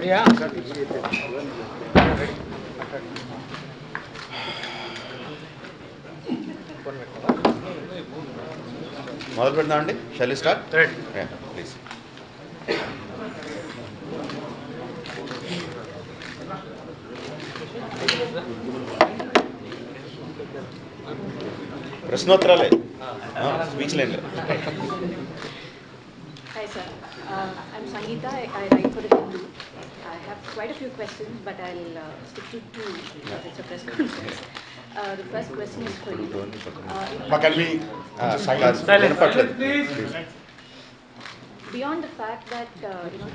Yeah. మొదలు పెడదాం అండి. Shall we start? Right. Yeah, please. ప్రశ్నోత్తరాలే, స్పీచ్ లైన్లే. Hi sir, I'm Sangeeta. I write for the Hindu. I have quite a few questions, but I'll stick to two because it's a press conference. The first question is for you. But can we silence? వినపట్లేదు, please. Beyond the fact that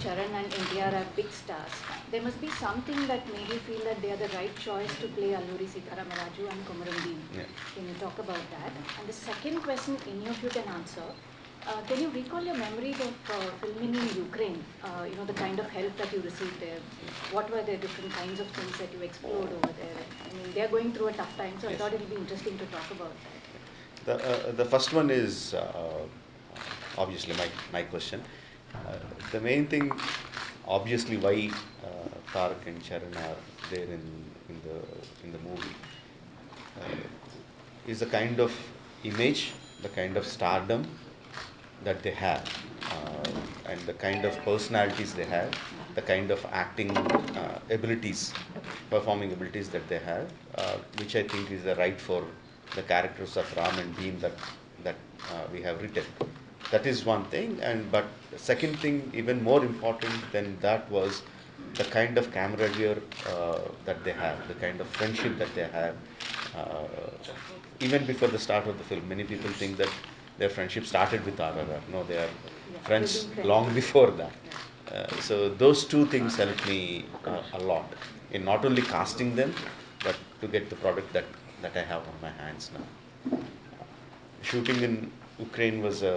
Charan and NTR are big stars, there must be something that made you feel that they are the right choice to play Alluri Sitaramaraju and Komaram Bhim. Yeah. Can you talk about that? And the second question, any of you can answer. Can you recall your memories of filming in Ukraine? The kind of help that you received there. What were the different kinds of things that you explored over there? I mean, they are going through a tough time, so I thought it would be interesting to talk about that. The first one is obviously my question. The main thing, obviously, why Tarak and Charan are there in the movie is the kind of image, the kind of stardom that they have, and the kind of personalities they have, the kind of acting abilities, performing abilities that they have, which I think is the right for the characters of Ram and Bhim that we have written. That is one thing, but the second thing, even more important than that, was the kind of camaraderie that they have, the kind of friendship that they have. Even before the start of the film, many people think that their friendship started with RRR. No, they are friends long before that. So those two things helped me a lot in not only casting them, but to get the product that I have on my hands now. Shooting in Ukraine was a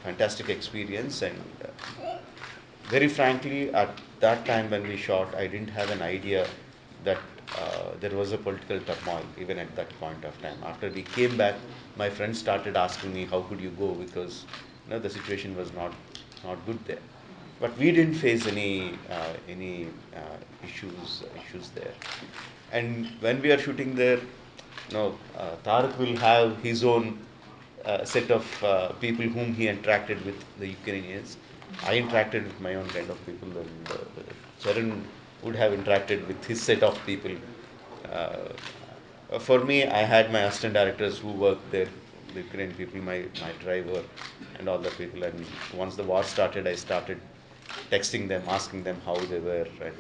fantastic experience, and very frankly, at that time when we shot, I didn't have an idea that there was a political turmoil even at that point of time. After we came back, my friends started asking me, how could you go, because the situation was not good there. But we didn't face any issues there. And when we are shooting there, Tarak will have his own set of people whom he interacted with, the Ukrainians. I interacted with my own kind of people, and Charan would have interacted with his set of people. For me, I had my assistant directors who worked there, the Ukrainian people, my driver, and all the people. And once the war started, I started texting them, asking them how they were, and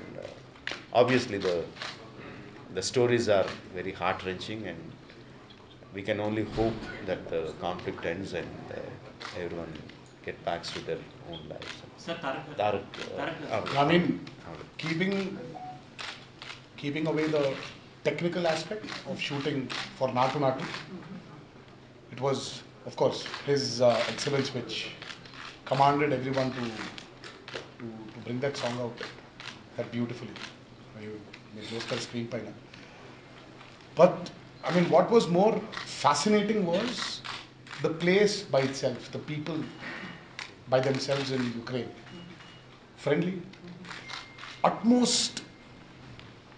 obviously the stories are very heart-wrenching, and we can only hope that the conflict ends and everyone get back to their own lives. Sir, Tarak, I mean, keeping away the technical aspect of shooting for Natu Natu, it was, of course, his excellence which commanded everyone to bring that song out that beautifully. But I mean, what was more fascinating was the place by itself, the people by themselves in Ukraine. Friendly, utmost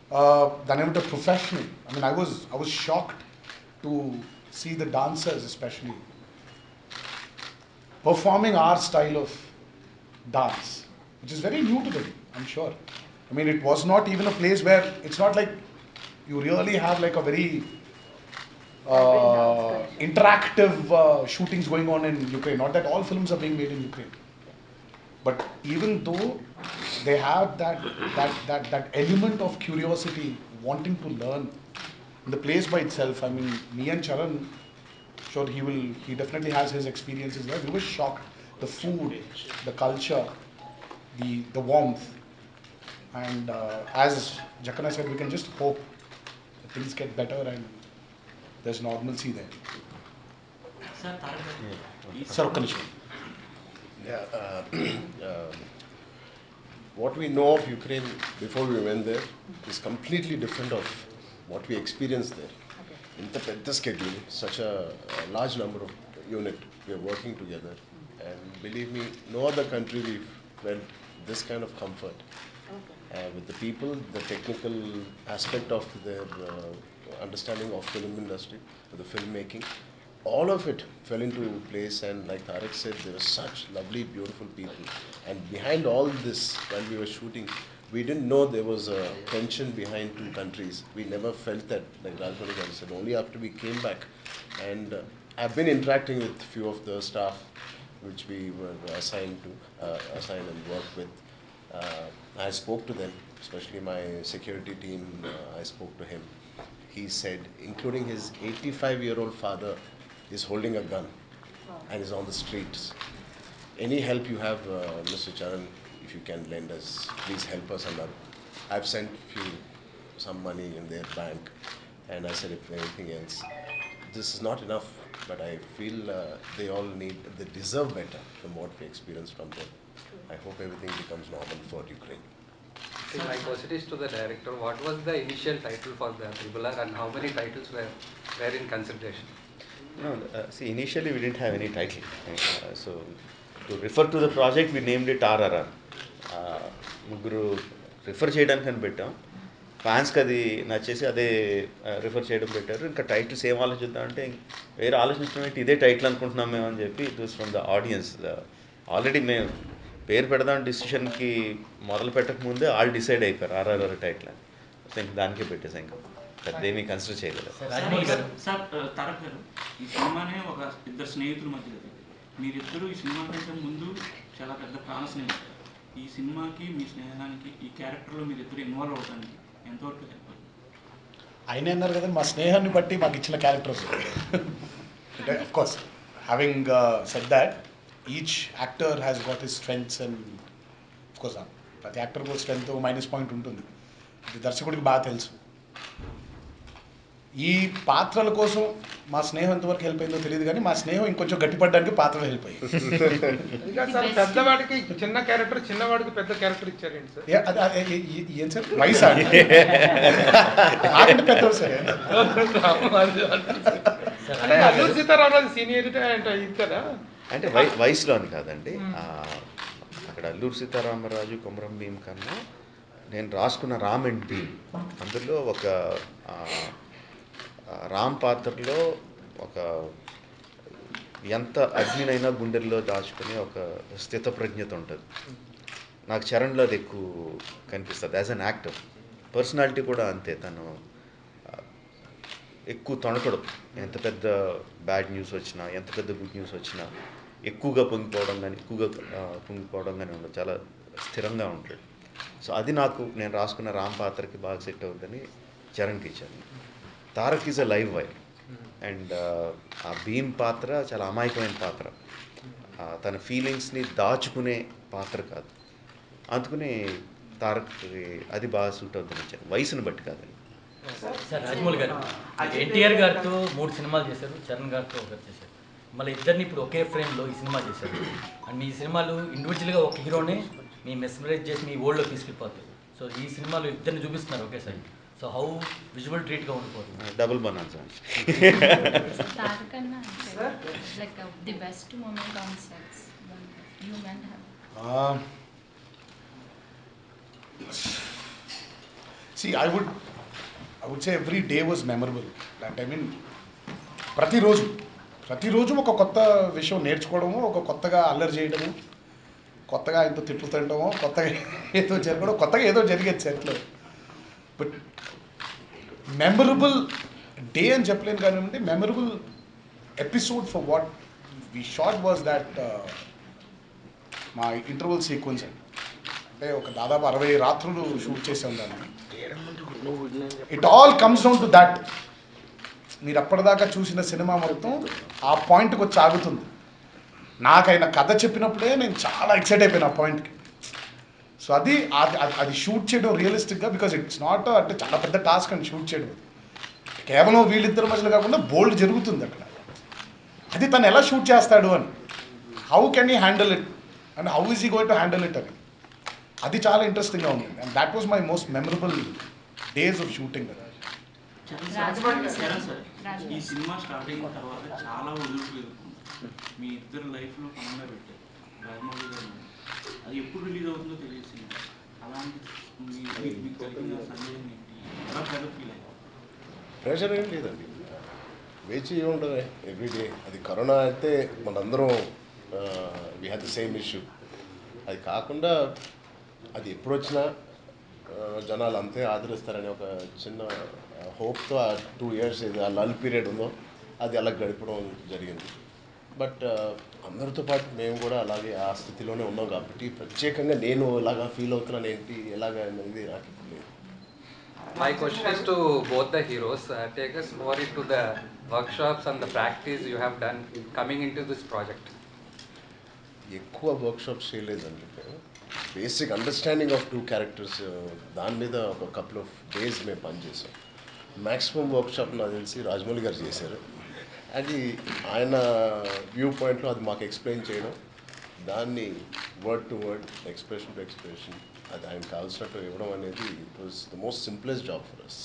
professional. I mean, I was shocked to see the dancers, especially performing our style of dance, which is very new to them, I'm sure. I mean, it was not even a place where it's not like you really have like a very interactive shootings going on in Ukraine. Not that all films are being made in Ukraine, but even though they have that element of curiosity, wanting to learn, the place by itself. I mean, me and Charan, sure he definitely has his experiences there. We were shocked. The food, the culture, the warmth, and as Jakana said, we can just hope that things get better and there's normalcy there. Sir, Tarak, Sir, Kanishma. What we know of Ukraine before we went there is completely different of what we experienced there. In the schedule, such a large number of unit, we are working together, and believe me, no other country we felt this kind of comfort with the people, the technical aspect of their understanding of film industry, the filmmaking, all of it fell into place. And like Tarak said, there were such lovely, beautiful people. And behind all this, while we were shooting, we didn't know there was a tension behind two countries. We never felt that, like Rajamouli said, only after we came back. And I've been interacting with few of the staff which we were assigned and worked with. I spoke to them, especially my security team. I spoke to him. He said, including his 85-year-old father, is holding a gun and is on the streets. Any help you have, Mr. Charan, if you can lend us, please help us. And I've sent some money in their bank, and I said, if anything else, this is not enough, but I feel they deserve better from what we experienced from them. I hope everything becomes normal for Ukraine. See, my question is to the director. What was the initial title for the RRR and how many titles were in consideration? No, see, initially we didn't have any title. So, to refer to the project, we named it RRR. ముగ్గురు refer చేయడానికి అని పెట్టాం. ఫ్యాన్స్కి అది నచ్చేసి అదే refer చేయడం పెట్టారు. ఇంకా టైటిల్స్ ఏం ఆలోచిద్దాం అంటే వేరే ఆలోచించడం ఏంటి, ఇదే టైటిల్ అనుకుంటున్నాం మేము అని చెప్పి it was from the audience. Already మేము పేరు పెడదాం డిసిషన్కి మొదలు పెట్టకముందే వాళ్ళు డిసైడ్ అయిపోయారు RRR టైటిల్ అని. సో ఇంక దానికే పెట్టేసాం. ఇంకా పెద్ద ఏమీ కన్సిడర్ చేయలేదు. సార్ తారక్ గారు, ఈ సినిమానే ఒక ఇద్దరు స్నేహితుల మధ్య, మీరిద్దరూ ఈ సినిమా కంటే ముందు చాలా పెద్ద ప్రాణ స్నేహితులు. ఈ సినిమాకి మీ స్నేహానికి ఈ క్యారెక్టర్లో మీరిద్దరు ఇన్వాల్వ్ అవడానికి ఎంతవరకు హెల్ప్ అవుతుంది? ఆయన అన్నారు కదా, మా స్నేహాన్ని బట్టి మాకు ఇచ్చిన క్యారెక్టర్స్ అంటే of course having said that each actor has got his strengths and of course ప్రతి యాక్టర్కి ఒక స్ట్రెంగ్త్ మైనస్ పాయింట్ ఉంటుంది. ఇది దర్శకుడికి బాగా తెలుసు. ఈ పాత్రల కోసం మా స్నేహం ఎంతవరకు హెల్ప్ అయిందో తెలియదు, కానీ మా స్నేహం ఇంకొంచెం గట్టిపడడానికి పాత్రలు హెల్ప్ అయ్యాయి. పెద్దవాడికి చిన్న క్యారెక్టర్, చిన్నవాడికి పెద్ద క్యారెక్టర్ ఇచ్చారేంటి సార్? ఏం సార్ వయసు నాకంటే పెద్ద సార్. అంటే అల్లూరి సీతారామరాజు సీనియరిటీ అంటే ఇది కదా, అంటే వయసులో అని కాదండి. అక్కడ అల్లూరి సీతారామరాజు కొమరం భీం కన్నా నేను రాసుకున్న రామ్ అండ్ భీమ్, అందులో ఒక రామ్ పాత్రలో ఒక ఎంత అగ్నినైనా గుండెల్లో దాచుకునే ఒక స్థితప్రజ్ఞత ఉంటుంది. నాకు చరణ్లో అది ఎక్కువ కనిపిస్తుంది యాజ్ అన్ యాక్టర్. పర్సనాలిటీ కూడా అంతే. తను ఎక్కువ తొణకడు. ఎంత పెద్ద బ్యాడ్ న్యూస్ వచ్చినా, ఎంత పెద్ద గుడ్ న్యూస్ వచ్చినా ఎక్కువగా పొంగిపోవడం కానీ ఉండదు. చాలా స్థిరంగా ఉంటాడు. సో అది నేను రాసుకున్న రామ్ పాత్రకి బాగా సెట్ అవుతుందని చరణ్కి ఇచ్చాను. Tarak is a live wire. And ఆ భీమ్ పాత్ర చాలా అమాయకమైన పాత్ర. తన ఫీలింగ్స్ని దాచుకునే పాత్ర కాదు. అందుకని తారక్కి అది బాగా సూట్ అవుతుంది ఇచ్చాను, వయసును బట్టి కాదండి. సార్ రాజమౌళి గారు NTR గారితో 3 సినిమాలు చేశారు, చరణ్ గారితో ఒకటి చేశారు. మళ్ళీ ఇద్దరిని ఇప్పుడు ఒకే ఫ్రేమ్లో ఈ సినిమా చేశారు. అండ్ మీ సినిమాలు ఇండివిజువల్గా ఒక హీరోనే మీ మెస్మరైజ్ చేసి మీ ఓల్డ్లో తీసుకెళ్ళిపోతారు. సో ఈ సినిమాలో ఇద్దరిని చూపిస్తున్నారు ఒకేసారి. సో హౌ విజువల్ ట్రీట్గా ఉండిపోతుంది? Double బనాన్సా. Tarak and like the best moment on sets when you men have. See, I would say every day was memorable. That I mean, ప్రతిరోజు ఒక కొత్త విషయం నేర్చుకోవడము, ఒక కొత్తగా అల్లరి చేయడము, కొత్తగా ఆయనతో తిట్లు తినడము, కొత్తగా ఏదో జరగడం, కొత్తగా ఏదో జరిగేది సెట్లో. బట్ మెమరబుల్ డే అని చెప్పలేను కానివ్వండి, memorable episode for what we shot was that మా ఇంటర్వల్ సీక్వెన్స్ అండి. అంటే ఒక దాదాపు 60 రాత్రులు షూట్ చేసాం దాన్ని. It all comes down to that. మీరు అప్పటిదాకా చూసిన సినిమా మొత్తం ఆ పాయింట్కి వచ్చి ఆగుతుంది. నాకైనా కథ చెప్పినప్పుడే నేను చాలా ఎక్సైట్ అయిపోయాను ఆ పాయింట్కి. సో అది షూట్ చేయడం రియలిస్టిక్గా, బికాజ్ ఇట్స్ నాట్ అంటే చాలా పెద్ద టాస్క్ అని షూట్ చేయడం. కేవలం వీళ్ళిద్దరి మధ్యలో కాకుండా బోల్డ్ జరుగుతుంది అక్కడ. అది తను ఎలా షూట్ చేస్తాడు అని, how can he handle it and how is he going to handle it అని, అది చాలా ఇంట్రెస్టింగ్గా ఉంది. And that was my most memorable days of shooting. ఈ సినిమా స్టార్ట్ అయిన తర్వాత చాలా ఒదుపులు ఎదుర్కొంటారు. మీ ఇద్దరు లైఫ్లో పనంగా పెట్టారు రాజమౌళి గారు. అది ఎప్పుడు రిలీజ్ అవుతుందో తెలియదు సినిమా. అలా మీకు కలిగిన సందేహం ఏంటి, ఎలా ప్రెజర్ ఫీల్ అయ్యారు? ప్రెషర్ ఏం లేదండి, వేచి ఉండదు ఎవ్రీడే. అది కరోనా అయితే మనందరం we had the same issue. అది కాకుండా అది ఎప్పుడు వచ్చినా జనాలు అంతే ఆదరిస్తారని ఒక చిన్న హోప్తో ఆ 2 years ఇది ఆ లల్ పీరియడ్ ఉందో అది అలా గడపడం జరిగింది. బట్ అందరితో పాటు మేము కూడా అలాగే ఆ స్థితిలోనే ఉన్నాం కాబట్టి ప్రత్యేకంగా నేను ఇలాగా ఫీల్ అవుతున్నాను ఏంటి ఎలాగా అనేది నాకు ఇప్పుడు లేదు. My question is to both the heroes. Take us more into the workshops and the practice you have done coming into this project. ఎక్కువ వర్క్షాప్స్ చేయలేదండి, బేసిక్ అండర్స్టాండింగ్ ఆఫ్ 2 characters దాని మీద ఒక కపుల్ ఆఫ్ డేస్ మేము పనిచేసాం. Maximum workshop నాకు తెలిసి రాజమౌళి గారు చేశారు. అది ఆయన వ్యూ పాయింట్లో అది మాకు ఎక్స్ప్లెయిన్ చేయడం, దాన్ని word to word, expression to expression అది ఆయన కావాల్సినట్టు ఇవ్వడం అనేది it was the most simplest job for us.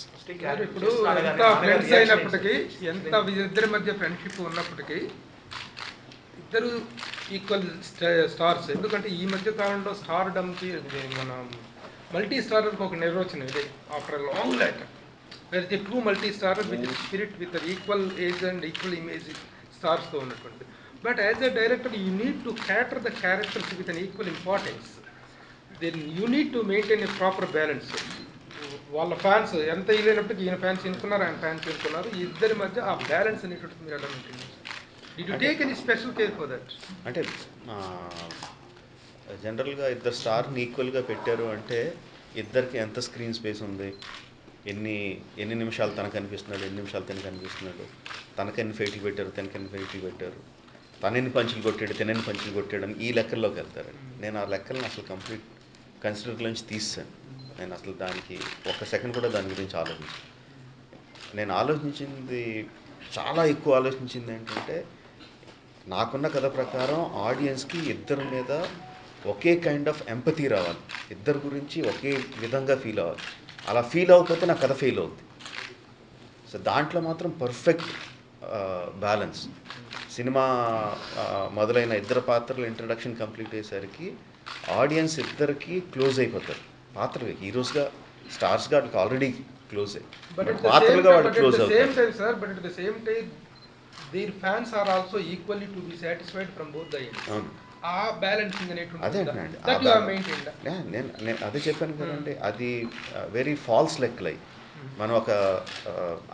ఇప్పుడు ఎంత ఫ్రెండ్స్ అయినప్పటికీ, ఎంత ఇద్దరి మధ్య ఫ్రెండ్షిప్ ఉన్నప్పటికీ ఇద్దరు ఈక్వల్ స్టార్స్. ఎందుకంటే ఈ మధ్య కాలంలో స్టార్ డమ్కి మన మల్టీ స్టారర్కి ఒక నిర్వచనం ఇదే, after long light there is a true multi starrer with spirit with equal age and equal image స్టార్స్తో ఉన్నటువంటి. But as a director you need to cater the characters with an equal importance. Then you need to maintain a proper balance. వాళ్ళ fans ఎంత ఇలేనప్పటికీ ఈయన fans ఎన్నుకున్నారు, ఆయన fans ఎన్నుకున్నారు. ఈ ఇద్దరి మధ్య ఆ బ్యాలెన్స్ అనేటువంటి మీరు ఎలా మెయింటైన్ చేస్తారు? Did you take any special care for that? అంటే జనరల్గా ఇద్దరు స్టార్ని ఈక్వల్గా పెట్టారు అంటే ఇద్దరికి ఎంత స్క్రీన్ స్పేస్ ఉంది, ఎన్ని నిమిషాలు తనకు అనిపిస్తున్నాడు, ఎన్ని నిమిషాలు తనకు అనిపిస్తున్నాడు, తనకెన్ని ఫైట్లు పెట్టారు, తనకెన్ని ఫైట్లు పెట్టారు, తనెన్ని పంచులు కొట్టాడు, తనెన్ని పంచులు కొట్టాడు అని ఈ లెక్కల్లోకి వెళ్తారండి. నేను ఆ లెక్కలను అసలు కంప్లీట్ కన్సిడర్లోంచి తీసాను. నేను అసలు దానికి ఒక్క సెకండ్ కూడా దాని గురించి ఆలోచించాను. నేను ఆలోచించింది, చాలా ఎక్కువ ఆలోచించింది ఏంటంటే, నాకున్న కథ ప్రకారం ఆడియన్స్కి ఇద్దరి మీద ఒకే కైండ్ ఆఫ్ ఎంపతీ రావాలి, ఇద్దరు గురించి ఒకే విధంగా ఫీల్ అవ్వాలి. అలా ఫీల్ అవ్వకపోతే నా కథ ఫెయిల్ అవుద్ది. సో దాంట్లో మాత్రం పర్ఫెక్ట్ బ్యాలెన్స్. సినిమా మొదలైన ఇద్దరు పాత్రలు ఇంట్రడక్షన్ కంప్లీట్ అయ్యేసరికి ఆడియన్స్ ఇద్దరికి క్లోజ్ అయిపోతారు. పాత్రలు హీరోస్గా, స్టార్స్గా వాళ్ళకి ఆల్రెడీ క్లోజ్ అయ్యి, పాత్రలుగా వాళ్ళు క్లోజ్ అవుతారు. Their fans are also equally to be satisfied from both the ends. ఆ బ్యాలెన్సింగ్ అదే అండి, నేను అదే చెప్పాను కదండి. అది వెరీ ఫాల్స్ లెక్కలు అయ్యి మనం ఒక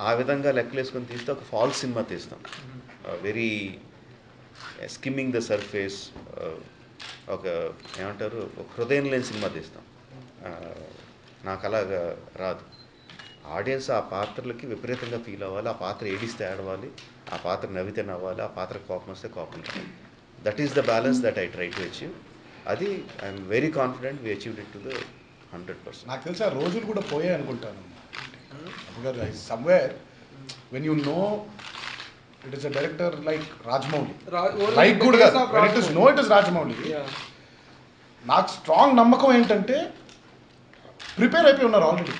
ఆ విధంగా లెక్కలు వేసుకొని తీస్తే ఒక ఫాల్స్ సినిమా తీస్తాం. వెరీ స్కిమ్మింగ్ ద సర్ఫేస్, ఒక ఏమంటారు, ఒక హృదయం లేని సినిమా తీస్తాం. నాకు అలాగా రాదు. ఆడియన్స్ ఆ పాత్రలకి విపరీతంగా ఫీల్ అవ్వాలి, ఆ పాత్ర ఏడిస్తే ఆడవాలి, ఆ పాత్ర నవ్వితే నవ్వాలి, ఆ పాత్ర కోపం వస్తే కోపం రావాలి. That is the balance that I try to achieve. అది I'm very confident we achieved it to the 100%. నాకు తెలిసి ఆ రోజులు కూడా పోయాయి అనుకుంటాను. Somewhere when you know it is a director like Rajamouli, like good గా it is no it is Rajamouli. నాకు స్ట్రాంగ్ నమ్మకం ఏంటంటే ప్రిపేర్ అయిపోయి ఉన్నారు ఆల్రెడీ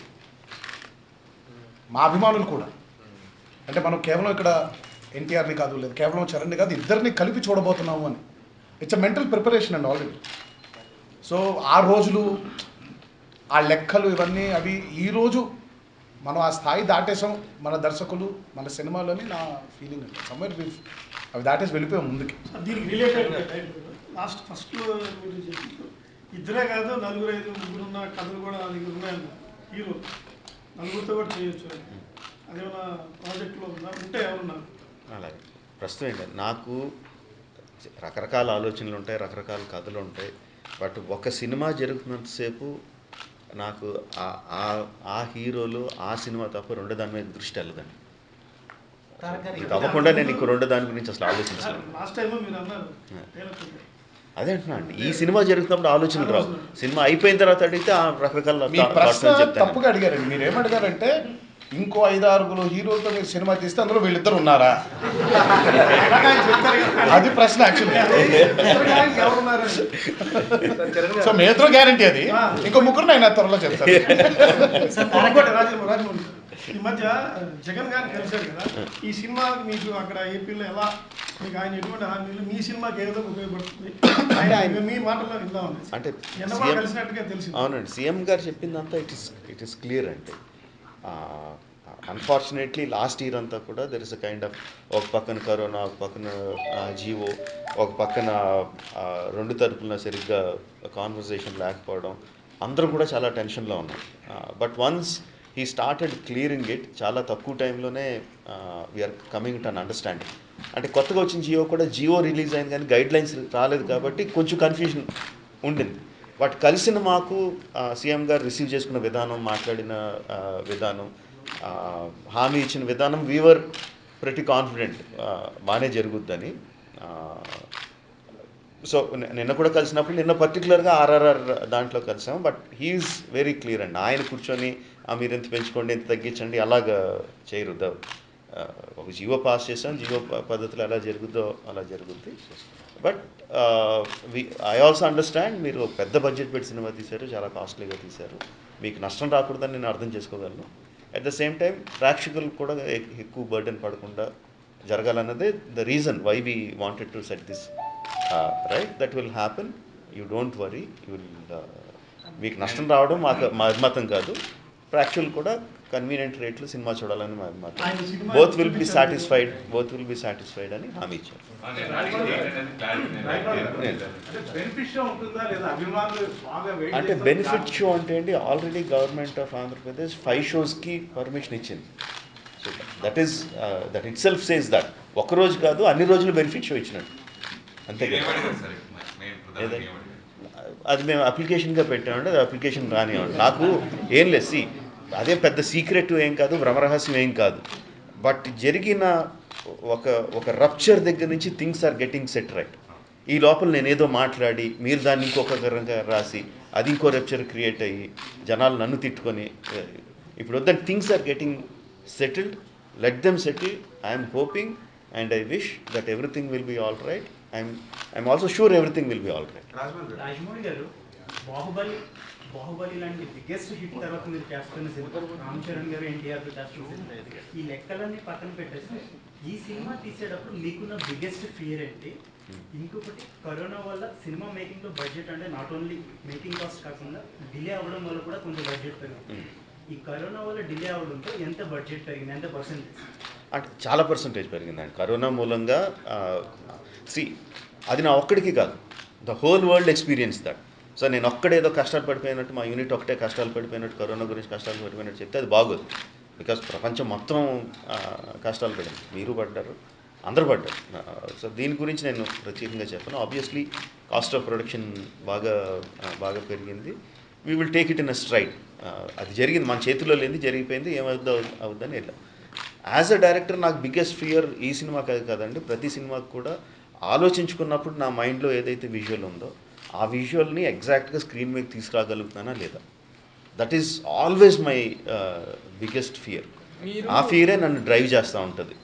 మా అభిమానులు కూడా. అంటే మనం కేవలం ఇక్కడ ఎన్టీఆర్ని కాదు, లేదు కేవలం చరణ్ని కాదు, ఇద్దరిని కలిపి చూడబోతున్నాము అని. ఇట్స్ అ మెంటల్ ప్రిపరేషన్ అండి ఆల్రెడీ. సో ఆ రోజులు, ఆ లెక్కలు ఇవన్నీ అవి ఈరోజు మనం ఆ స్థాయి దాటేసాం మన దర్శకులు, మన సినిమాలోని నా ఫీలింగ్ అండి. సమ్వేర్ అవి దాటేసి వెళ్ళిపోయాం ముందుకి. దీనికి రిలేటెడ్ ఫస్ట్లో మీరు చెప్పారు, ఇద్దరే కాదు నలుగురు, 5, 3 ఉన్న కథలు కూడా దగ్గర ఉన్నాయన్న హీరో, నలుగురితో కూడా చేయొచ్చు. అదేమన్నా ప్రాజెక్ట్లో ఉందా? ఉంటే ఎవరున్నారు? అలాగే ప్రస్తుతం ఏంటంటే, నాకు రకరకాల ఆలోచనలు ఉంటాయి, రకరకాల కథలు ఉంటాయి. బట్ ఒక సినిమా జరుగుతున్నంతసేపు నాకు ఆ హీరోలు, ఆ సినిమా తప్ప రెండో దాని మీద దృష్టి వెళ్ళదండి. తప్పకుండా నేను ఇంకో రెండో దాని గురించి అసలు ఆలోచించలేదు. అదే అంటున్నా అండి, ఈ సినిమా జరుగుతున్నప్పుడు ఆలోచనలు రావు. సినిమా అయిపోయిన తర్వాత అడిగితే రకరకాల తప్పుగా అడిగారండి. మీరు ఏమడిగారంటే, ఇంకో 5-6 హీరోలతో మీరు సినిమా తీస్తే అందులో వీళ్ళిద్దరు ఉన్నారా అది ప్రశ్న యాక్చువల్లీ. సో మీ ఇద్దరు గ్యారంటీ అది, ఇంకో ముగ్గురు నేను త్వరలో చెప్తాను. ఈ మధ్య జగన్ గారిని కలిశారు కదా, ఈ సినిమా మీకు అక్కడ ఏపీలో ఎలా, మీకు ఆయన ఎటువంటి హామీలు, మీ సినిమాకి ఏ విధంగా ఉపయోగపడుతుంది ఆయన మీ మాటల్లో విందామని. అంటే నిన్న కూడా కలిసినట్టుగా తెలిసింది. అవునండి, సీఎం గారు చెప్పిందంతా ఇట్ ఇస్ క్లియర్ అంటే. అన్ఫార్చునేట్లీ లాస్ట్ ఇయర్ అంతా కూడా there is a kind of, ఒక పక్కన కరోనా, ఒక పక్కన జీవో, ఒక పక్కన రెండు తరపున సరిగ్గా కాన్వర్సేషన్ లేకపోవడం, అందరూ కూడా చాలా టెన్షన్లో ఉన్నాం. But once he started clearing it, చాలా తక్కువ టైంలోనే we're coming to an understanding. అంటే కొత్తగా వచ్చిన జియో రిలీజ్ అయింది కానీ గైడ్ లైన్స్ రాలేదు కాబట్టి కొంచెం కన్ఫ్యూజన్ ఉండింది. బట్ కలిసిన మాకు సీఎం గారు రిసీవ్ చేసుకున్న విధానం, మాట్లాడిన విధానం, హామీ ఇచ్చిన విధానం, వీవర్ ప్రతి కాన్ఫిడెంట్ బాగానే జరుగుద్దని. సో నిన్న కూడా కలిసినప్పుడు, నిన్న పర్టికులర్గా ఆర్ఆర్ఆర్ దాంట్లో కలిసాం. బట్ హీఈస్ వెరీ క్లియర్ అండి. ఆయన కూర్చొని మీరు ఎంత పెంచుకోండి, ఎంత తగ్గించండి అలాగా చేయరు. ఒక జీవో పాస్ చేసాం, జీవో పద్ధతిలో ఎలా జరుగుద్దో అలా జరుగుద్ది. బట్ ఐ ఆల్సో అండర్స్టాండ్, మీరు పెద్ద బడ్జెట్ పెట్టి సినిమా తీశారు, చాలా కాస్ట్లీగా తీశారు, మీకు నష్టం రాకూడదని నేను అర్థం చేసుకోగలను. అట్ ద సేమ్ టైం ప్రేక్షకులకు కూడా ఎక్కువ బర్డెన్ పడకుండా జరగాలన్నదే the reason why we wanted to set this right. That will happen, you don't worry. You will, మీకు నష్టం రావడం మా అభిమతం కాదు, ప్రేక్షకులు కూడా కన్వీనియంట్ రేట్లు సినిమా చూడాలని మా అభిమతం. బోత్ విల్ బి సాటిస్ఫైడ్ అని హామీ ఇచ్చారు. అంటే బెనిఫిట్ షో అంటే ఏంటి, already government of Andhra Pradesh 5 షోస్కి permission ఇచ్చింది. So that it self says that ఒక్కరోజు కాదు, అన్ని రోజులు బెనిఫిట్ షో ఇచ్చినట్టు, అంతే కదా. అది మేము అప్లికేషన్గా పెట్టామంటే అది అప్లికేషన్ రానివ్వండి, నాకు ఏం లేదు. అదే పెద్ద సీక్రెట్ ఏం కాదు, భ్రమరహస్యం ఏం కాదు. బట్ జరిగిన ఒక రప్చర్ దగ్గర నుంచి things are getting set right. ఈ లోపల నేనేదో మాట్లాడి మీరు దాన్ని ఇంకొక రకంగా రాసి అది ఇంకో రప్చర్ క్రియేట్ అయ్యి జనాలు నన్ను తిట్టుకొని ఇప్పుడు వద్దని, things are getting settled. Let them settle. I'm hoping and I wish that everything will be all right. I'm also sure everything will be all right. Rajamouli garu, Baahubali లాంటి బిగ్గెస్ట్ హిట్ తర్వాత మీరు చేస్తున్న సినిమా, రామ్ చరణ్ గారు ఎన్టీఆర్ చేస్తున్న ఈ లెక్కలన్నీ పక్కన పెట్టేసి ఈ సినిమా తీసేటప్పుడు మీకున్న బిగ్గెస్ట్ ఫియర్ ఏంటి? ఇంకొకటి, కరోనా వల్ల సినిమా మేకింగ్లో బడ్జెట్ అంటే నాట్ ఓన్లీ మేకింగ్ కాస్ట్ కాకుండా డిలే అవ్వడం వల్ల కూడా కొంచెం బడ్జెట్ పెరుగుతుంది. ఈ కరోనా వల్ల డిలే అవ్వడంతో ఎంత బడ్జెట్ పెరిగింది, ఎంత పర్సెంటేజ్? అంటే చాలా పర్సెంటేజ్ పెరిగిందండి కరోనా మూలంగా. అది నా ఒక్కడికి కాదు, the whole world experience that. So నేను ఒక్కడేదో కష్టాలు పడిపోయినట్టు, మా యూనిట్ ఒకటే కష్టాలు పడిపోయినట్టు, కరోనా గురించి కష్టాలు పడిపోయినట్టు చెప్తే అది బాగోదు. బికాస్ ప్రపంచం మొత్తం కష్టాలు పడింది, మీరు పడ్డారు, అందరూ పడ్డారు. సో దీని గురించి నేను ప్రత్యేకంగా చెప్పను. ఆబ్వియస్లీ కాస్ట్ ఆఫ్ ప్రొడక్షన్ బాగా పెరిగింది. We will take it in a stride. అది జరిగింది, మన చేతిలో లేనిది జరిగిపోయింది, అవుద్దని వెళ్ళాం. యాజ్ అ డైరెక్టర్ నాకు బిగ్గెస్ట్ ఫియర్ ఈ సినిమాకి అది కాదండి, ప్రతి సినిమాకి కూడా ఆలోచించుకున్నప్పుడు నా మైండ్లో ఏదైతే విజువల్ ఉందో ఆ విజువల్ని ఎగ్జాక్ట్గా స్క్రీన్ మీద తీసుకురాగలుగుతానా లేదా, that is always my biggest fear. ఆ ఫియరే నన్ను డ్రైవ్ చేస్తూ ఉంటుంది.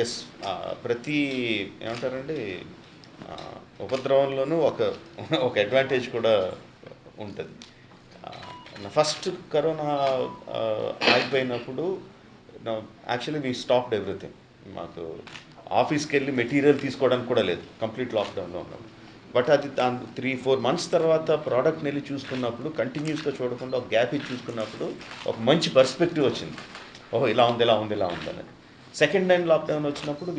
ఎస్, ప్రతి ఏమంటారండి ఉపద్రవంలోనూ ఒక అడ్వాంటేజ్ కూడా ఉంటుంది. ఫస్ట్ కరోనా ఆగిపోయినప్పుడు యాక్చువల్లీ వీ స్టాప్డ్ ఎవ్రీథింగ్. మాకు ఆఫీస్కి వెళ్ళి మెటీరియల్ తీసుకోవడానికి కూడా లేదు, కంప్లీట్ లాక్డౌన్లో ఉన్నాం. బట్ అది 3-4 months తర్వాత ప్రోడక్ట్ని వెళ్ళి చూసుకున్నప్పుడు, కంటిన్యూస్గా చూడకుండా ఒక గ్యాప్ ఇచ్చి చూసుకున్నప్పుడు ఒక మంచి పర్స్పెక్టివ్ వచ్చింది. ఓహో ఇలా ఉంది అని. సెకండ్ టైం లాక్డౌన్ వచ్చినప్పుడు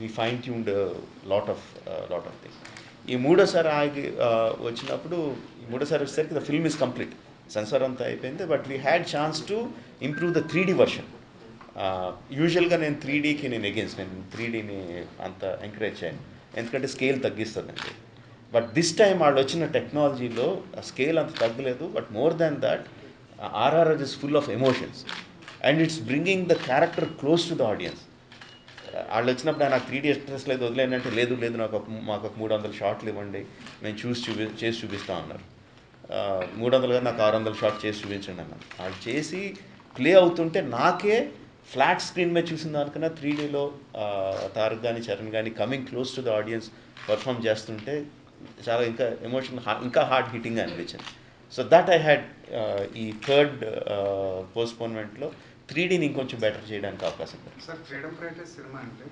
we fine tuned lot of things. ఈ మూడోసారి వచ్చినప్పుడు, ఈ మూడోసారి వచ్చేసరికి the film is complete, censor అంతా అయిపోయింది. But we had chance to improve the 3D version. యూజువల్గా నేను 3Dకి నేను 3Dని అంత ఎంకరేజ్ చేయను, ఎందుకంటే స్కేల్ తగ్గిస్తుందండి. బట్ దిస్ టైం వాళ్ళు వచ్చిన టెక్నాలజీలో స్కేల్ అంత తగ్గలేదు. But more than that, RRR is full of emotions and it's bringing the character close to the audience. వాళ్ళు వచ్చినప్పుడు నాకు 3D ఇంట్రెస్ట్ లేదు, వదిలేనంటే లేదు మాకు 300 షాట్లు ఇవ్వండి, మేము చేసి చూపిస్తాం అన్నారు. 300 కాదు, నాకు 600 షాట్ చేసి చూపించండి అన్నారు. వాళ్ళు చేసి ప్లే అవుతుంటే నాకే ఫ్లాట్ స్క్రీన్ మీద చూసిన దానికన్నా 3Dలో తారక్ కానీ చరణ్ కానీ coming close to the audience perform చేస్తుంటే చాలా ఇంకా ఎమోషన్ ఇంకా హార్డ్ హిట్టింగ్ అనిపించింది. సో దట్ ఐ హ్యాడ్ ఈ థర్డ్ పోస్ట్పోన్మెంట్లో 3Dని ఇంకొంచెం బెటర్ చేయడానికి అవకాశం ఉంది. సార్ ఫ్రీడమ్ ఫైటర్ సినిమా అంటే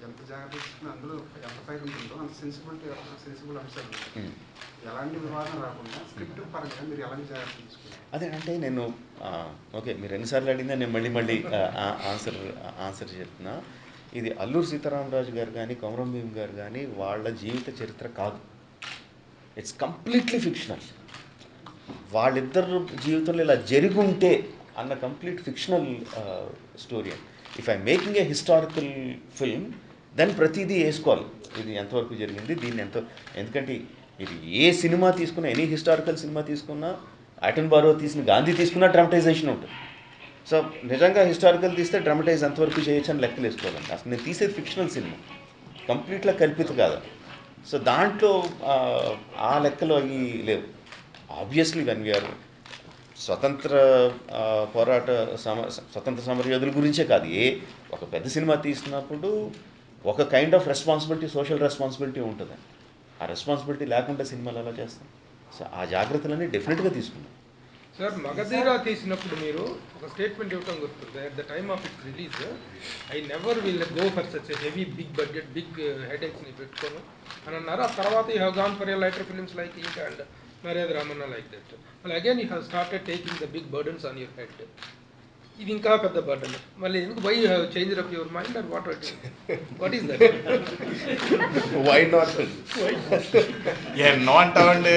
ఎంత జాగ్రత్త తీసుకుని అందులో ఎంత ఫైట్ ఉంటుందో అంత సెన్సిబుల్ అంశాలు ఎలాంటి వివాదం రాకుండా స్క్రిప్ట్ పరంగా మీరు ఎలాంటి జాగ్రత్త తీసుకున్నారు? అదే అంటే నేను ఓకే మీరు ఎన్నిసార్లు అడిగినా నేను మళ్ళీ ఆన్సర్ చెప్తున్నా. ఇది అల్లూరి సీతారామరాజు గారు కానీ కొమరం భీమ్ గారు కానీ వాళ్ళ జీవిత చరిత్ర కాదు. It's completely fictional. వాళ్ళిద్దరు జీవితంలో ఇలా జరుగుంటే అన్న complete fictional story. If I making a historical film then ప్రతిదీ వేసుకోవాలి, ఇది ఎంతవరకు జరిగింది, దీన్ని ఎందుకంటే మీరు ఏ సినిమా తీసుకున్నా, ఎనీ హిస్టారికల్ సినిమా తీసుకున్నా, అటన్ బారో తీసిన గాంధీ తీసుకున్నా డ్రామటైజేషన్ ఉంటుంది. సో నిజంగా హిస్టారికల్ తీస్తే డ్రామటైజ్ ఎంతవరకు చేయొచ్చు అని లెక్కలు వేసుకోవాలండి. అసలు నేను తీసేది ఫిక్షనల్ సినిమా, కంప్లీట్గా కల్పిత కాదు. సో దాంట్లో ఆ లెక్కలు అవి లేవు. ఆబ్వియస్లీ వెన్ వీఆర్ స్వతంత్ర సమర యోధుల గురించే కాదు, ఒక పెద్ద సినిమా తీసినప్పుడు ఒక kind of responsibility, social responsibility ఉంటుంది. ఆ రెస్పాన్సిబిలిటీ లేకుండా సినిమాలు ఎలా చేస్తాం? సో ఆ జాగ్రత్తలన్నీ డెఫినెట్గా తీసుకున్నాం. సార్ మగధీరా తీసినప్పుడు మీరు ఒక స్టేట్మెంట్ ఇవ్వటం గుర్తుంది. At the time of its release I never will go for such heavy big budget big హెడేక్స్ని పెట్టుకోను అని అన్నారు. ఆ తర్వాత you have gone for a lighter films like ఇంక్ and Maryada Ramanna like that. మళ్ళీ again you have started taking the big burdens on your head. ఇది ఇంకా పెద్ద బర్డన్. మళ్ళీ ఎందుకు why you have changed up your mind and what is that? Why not అంటామండి.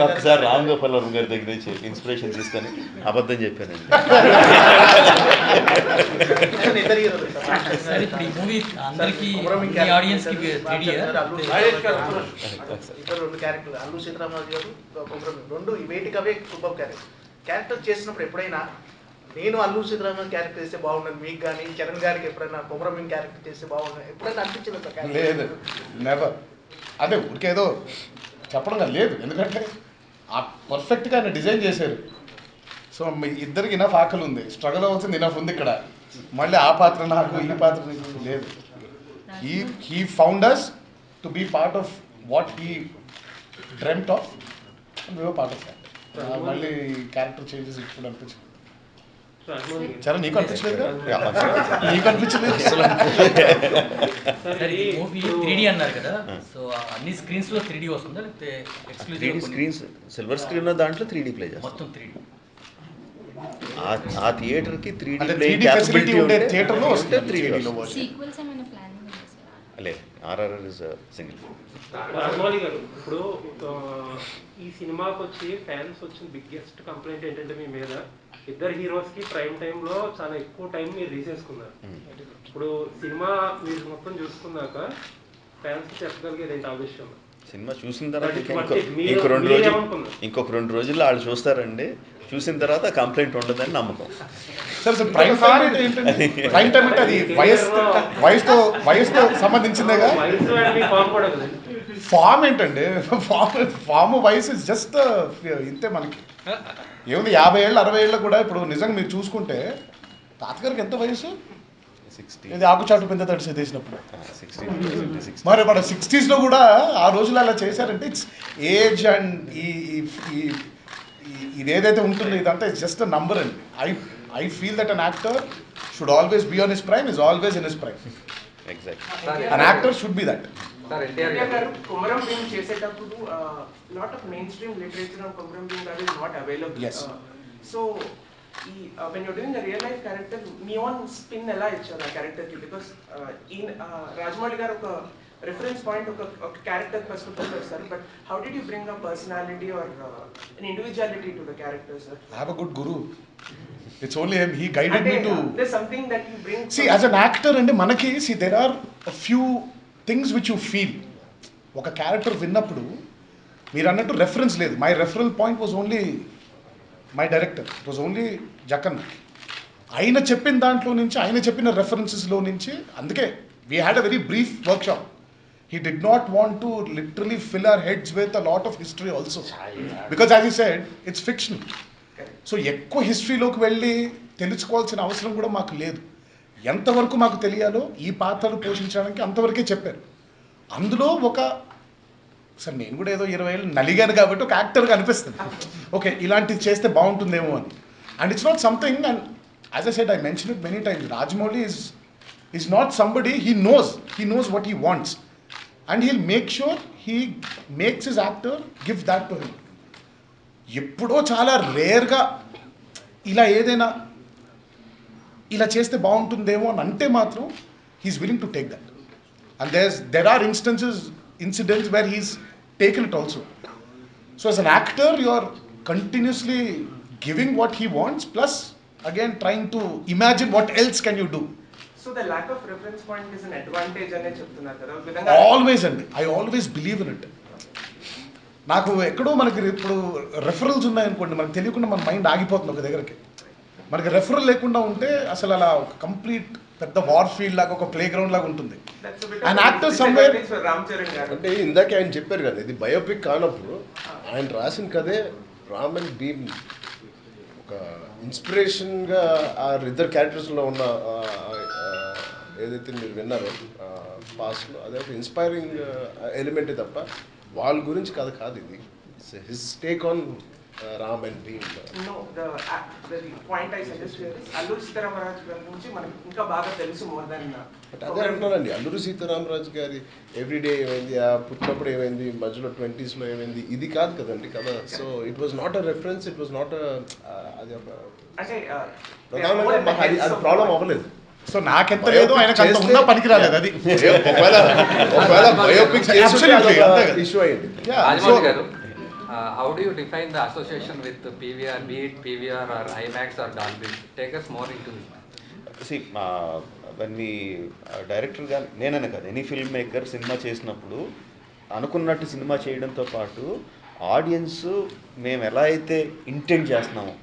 ఒకసారి రామ్ గోపాల్ వర్మ గారి దగ్గర నుంచి ఇన్స్పిరేషన్ తీసుకొని అబద్ధం చెప్పానండి. సార్ ఇప్పుడు ఈ మూవీ అందరికీ ఆడియన్స్కి ఇద్దరు రెండు క్యారెక్టర్లు అల్లు సీతారామరాజు గారు రెండు వేటికవే సూపర్ క్యారెక్టర్ చేసినప్పుడు ఎప్పుడైనా నేను అల్లు సీతారామరాజు క్యారెక్టర్ చేస్తే బాగుండదు, మీకు కానీ చరణ్ గారికి ఎప్పుడైనా కొమరం క్యారెక్టర్ చేస్తే బాగుండదు ఎప్పుడైనా అనిపించింది? లేదు, నెవర్. అదే ఊరికేదో చెప్పడం లేదు, ఎందుకంటే ఆ పర్ఫెక్ట్గా ఆయన డిజైన్ చేశారు. సో మీ ఇద్దరికి ఇనఫ్ ఆకలి ఉంది, స్ట్రగుల్ అవుతుంది ఇనఫ్ ఉంది ఇక్కడ. మళ్ళీ ఆ పాత్ర నాకు, ఈ పాత్ర లేదు. He found us to be part of what he dreamt of, and we're part of that. మళ్ళీ క్యారెక్టర్ చేంజెస్ ఇప్పుడు అనిపించింది. చరణ్ నీకు అనిపించలేదు? నీకు అనిపించలేదు? మూవీ 3D అన్నారు కదా, సో అన్ని స్క్రీన్స్ లో 3D వస్తుందా లేకపోతే ఎక్స్క్లూజివ్ స్క్రీన్స్ సిల్వర్ స్క్రీన్ దాంట్లో 3D ప్లే చేస్తాం మొత్తం 3D? ఆ థియేటర్కి 3D ఫెసిలిటీ ఉండే థియేటర్లో వస్తే 3Dలో సీక్వెల్స్ ఏమైనా ప్లానింగ్ ఉందా సార్? లేదు, RRR ఇస్ సింగిల్. రాజమౌళి గారు, ఇప్పుడు ఈ సినిమాకి వచ్చి ఫ్యాన్స్ వచ్చిన బిగ్గెస్ట్ కంప్లైంట్ ఏంటంటే మీ మీద ఇద్దరు హీరోస్కి ప్రైమ్ టైంలో చాలా ఎక్కువ టైం మీరు తీసేసుకున్నారు. ఇప్పుడు సినిమా మీరు మొత్తం చూసుకున్నాక ఫ్యాన్స్ చెప్పగలిగేది ఏంటి ఆ విషయంలో? సినిమా చూసిన తర్వాత ఇంకొక 2 రోజుల్లో వాళ్ళు చూస్తారండి. చూసిన తర్వాత కంప్లైంట్ ఉండదని నమ్మకం. సార్ ప్రైమ్ టైం ఏంటండి? ప్రైమ్ టైం అంటే అది వయసుతో సంబంధించిందేగా. ఫామ్ ఏంటండి? ఫామ్ వయసు జస్ట్ ఇంతే. మనకి ఏముంది 50 ఏళ్ళు 60 ఏళ్ళు కూడా. ఇప్పుడు నిజంగా మీరు చూసుకుంటే తాతగారికి ఎంత వయసు? 60. ఇది ఆకుచాటు పెద్ద తడిసి తీసినప్పుడు మరి మన 60s లో కూడా ఆ రోజులు అలా చేశారంటే ఇట్స్ ఏజ్ అండ్ ఇదేదైతే ఉంటుందో ఇదంతా ఇట్స్ జస్ట్ అ నంబర్ అండి. I feel that an actor should always be on his prime, is always in his prime. Exactly, an actor should be that. NTR garu Komaram Bheem చేసేటప్పుడు lot of mainstream literature on Komaram Bheem garu is not available. So ఈ when you doing the real life character మీ own spin ఎలా ఇచ్చారు ఆ క్యారెక్టర్కి? Because ఈ రాజమౌళి గారు ఒక reference point ఒక క్యారెక్టర్ పర్స్పెక్టివ్ చేస్తారు, but how did you bring a personality or an individuality to the character, sir? I have a good guru. It's only him. He guided me to. There's something that you bring. See, as an actor, and manaki, see, there are a few things which you feel. Oka character vinnappudu, meer annattu reference ledhu. My referral point was only my director. It was only Jakan. Aina cheppin dantlo nunchi, aina cheppina references lo nunchi, అందుకే we had a very brief workshop. He did not want to literally fill our heads with a lot of history also. Because as he said, it's fiction. So ఎక్కువ హిస్టరీలోకి వెళ్ళి తెలుసుకోవాల్సిన అవసరం కూడా మాకు లేదు. ఎంతవరకు మాకు తెలియాలో ఈ పాత్రలు పోషించడానికి అంతవరకే చెప్పారు. అందులో ఒక సార్ నేను కూడా ఏదో 20 ఏళ్ళు నలిగాను కాబట్టి ఒక యాక్టర్గా అనిపిస్తుంది ఓకే ఇలాంటిది చేస్తే బాగుంటుందేమో అని. And it's not something, and as I said, I mention it many times, Rajamouli is not somebody, he knows what he wants, and he'll make sure he makes his actor give that to him. ఎప్పుడో చాలా రేర్గా ఇలా ఏదైనా ఇలా చేస్తే బాగుంటుందేమో అని అంటే మాత్రం he's willing to take that, and there are incidents where he's taken it also. So as an actor, you are continuously giving what he wants, plus again trying to imagine what else can you do. So the lack of reference point is an advantage అనే చెప్తున్నారు కదా. ఒక విధంగా always అండి, I always believe in it. నాకు ఎక్కడో మనకి ఇప్పుడు రెఫరల్స్ ఉన్నాయనుకోండి, మనకు తెలియకుండా మన మైండ్ ఆగిపోతుంది ఒక దగ్గరికి. మనకి రెఫరల్ లేకుండా ఉంటే అసలు అలా ఒక కంప్లీట్ పెద్ద వార్ ఫీల్డ్ లాగా, ఒక ప్లే గ్రౌండ్ లాగా ఉంటుంది. అండ్ యాక్టర్ సమ్వేర్ అంటే ఇందాక ఆయన చెప్పారు కదా, ఇది బయోపిక్ కానప్పుడు ఆయన రాసిన కదే రామ్ అండ్ భీమ్ ఒక ఇన్స్పిరేషన్గా ఆ ఇద్దరు క్యారెక్టర్స్లో ఉన్న ఏదైతే మీరు విన్నారో పాస్ట్లో, అదే ఒక ఇన్స్పైరింగ్ ఎలిమెంటే తప్ప వాళ్ళ గురించి కథ కాదు ఇది. His take on Ram and Bheem. No, the point I suggest here is Alluri Sitaramaraju గారి గురించి మనకి ఇంకా బాగా తెలుసు మోర్ దెన్. బట్ అదే అంటున్నానండి, అల్లూరి సీతారామరాజు గారి ఎవ్రీడే ఏమైంది, ఆ పుట్టినప్పుడు ఏమైంది, మధ్యలో 20s ఏమైంది, ఇది కాదు కదండి కదా. So it was not a reference, it was not అది ఒక ప్రధానంగా అది ప్రాబ్లం అవ్వలేదు. సో నాకెంత లేదు ఆయనకు అంత ఉన్నా పనికి రాలేదు అది. ఒకవేళ బయోపిక్ ఇష్యూ అయ్యింది. రాజమౌళి గారు, how do you define the association with PVR, be it PVR or IMAX or Dolby? Take us more into this. See, when we డైరెక్టర్గా నేననే కాదు, ఎనీ ఫిల్మ్ మేకర్ సినిమా చేసినప్పుడు అనుకున్నట్టు సినిమా చేయడంతో పాటు ఆడియన్స్ మేము ఎలా అయితే ఇంటెంట్ చేస్తున్నామో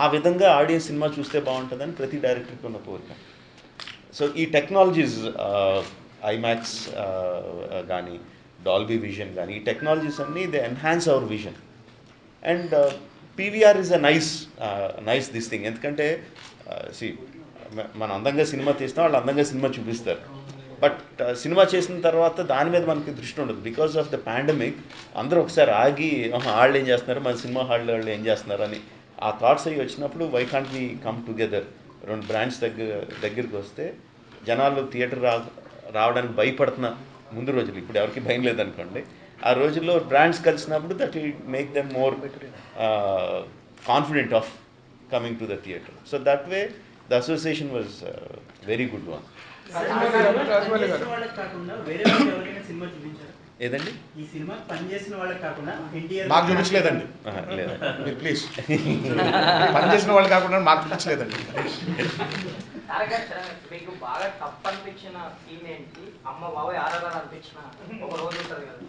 ఆ విధంగా ఆడియన్స్ సినిమా చూస్తే బాగుంటుందని ప్రతి డైరెక్టర్కి ఉన్న కోరిక. సో ఈ టెక్నాలజీస్ ఐమాక్స్ కానీ డాల్బీ విజన్ కానీ ఈ టెక్నాలజీస్ అన్నీ they enhance hour vision. And PVR is a nice this thing. ఎందుకంటే మనం అందంగా సినిమా తీస్తాం, వాళ్ళు అందంగా సినిమా చూపిస్తారు. బట్ సినిమా చేసిన తర్వాత దాని మీద మనకి దృష్టి ఉండదు. బికాస్ ఆఫ్ ద పాండమిక్ అందరూ ఒకసారి ఆగి వాళ్ళు ఏం చేస్తున్నారు, మన సినిమా హాల్లో వాళ్ళు ఏం చేస్తున్నారు అని ఆ థాట్స్ అవి వచ్చినప్పుడు why can't we come together. రెండు బ్రాండ్స్ దగ్గరికి వస్తే జనాలు థియేటర్ రావడానికి భయపడుతున్న ముందు రోజులు, ఇప్పుడు ఎవరికి భయం లేదనుకోండి, ఆ రోజుల్లో బ్రాండ్స్ కలిసినప్పుడు that will make them more confident of coming to the theatre. So that way the association was very good one. ఏదండి ఈ సినిమా పనిచేసిన వాళ్ళకి కాకుండా ఎన్టీఆర్ మాకు చూపించలేదండి. మీరు ప్లీజ్ పనిచేసిన వాళ్ళు కాకుండా మాకు చూపించలేదండి. మీకు బాగా తప్పు అనిపించిన సీన్ ఏంటి? అమ్మ బాబాయ్ RRR అనిపించిన ఒక రోజు ఉంటుంది కదా,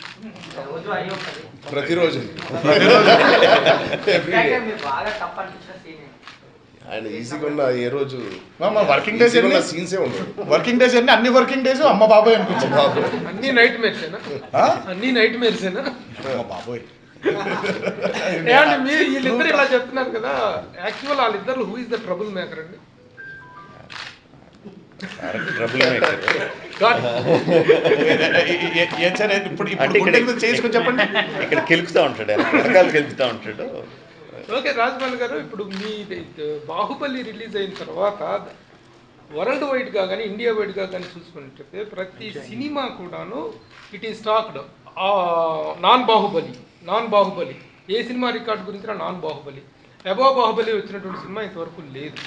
రోజు అయ్యి ఉంటుంది, ప్రతిరోజు మీరు బాగా తప్పు అనిపించిన సీన్ ఏంటి? ఆయన ఈజీగా ఉన్న ఏ రోజు వర్కింగ్ డేస్ సీన్సే ఉండదు. వర్కింగ్ డేస్ అన్ని అన్ని వర్కింగ్ డేస్ అమ్మ బాబాయ్ అనిపించింది. అన్ని నైట్ మేర్సేనా? అన్ని నైట్ మేర్సేనా? అమ్మ బాబోయ్. మీరు వీళ్ళిద్దరు ఇలా చెప్తున్నారు కదా, యాక్చువల్ వాళ్ళిద్దరు who is the trouble maker అండి? ట్రబుల్ మేకర్ ఇప్పుడు చేసుకుని చెప్పండి. ఇక్కడ కెలుకుతూ ఉంటాడు, వెనకాల కెలుకుతూ ఉంటాడు. ఓకే రాజమౌళి గారు, ఇప్పుడు మీ బాహుబలి రిలీజ్ అయిన తర్వాత వరల్డ్ వైడ్గా కానీ ఇండియా వైడ్గా కానీ చూసుకున్నట్లయితే ప్రతి సినిమా కూడాను it is talked non Baahubali A cinema record గురించి నాన్ బాహుబలి, అబోవ్ బాహుబలి వచ్చినటువంటి సినిమా ఇంతవరకు లేదు.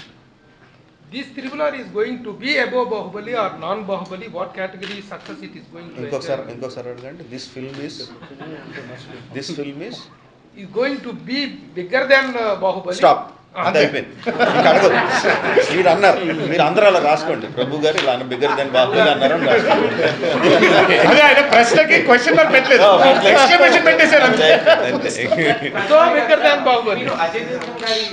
This RRR is going to be above Bahubali or non-Bahubali? What category success it is going to? ఇంకోసారి అడగండి. This film is going to be bigger than Bahubali. Stop. అంతే అయిపోయింది. మీరు అన్నారు, మీరు అందరూ అలా రాసుకోండి. ప్రభు గారు ఇలా బిగ్గర్ దెన్ బాహుబలి అన్నారు అని రాసుకోండి. అదే ఆయన ప్రశ్నకి క్వశ్చన్ మార్క్ పెట్టలేదు, ఎక్స్క్లమేషన్ పెట్టేశారు అంతే. So bigger then Baahubali. Ajay Devgn గారి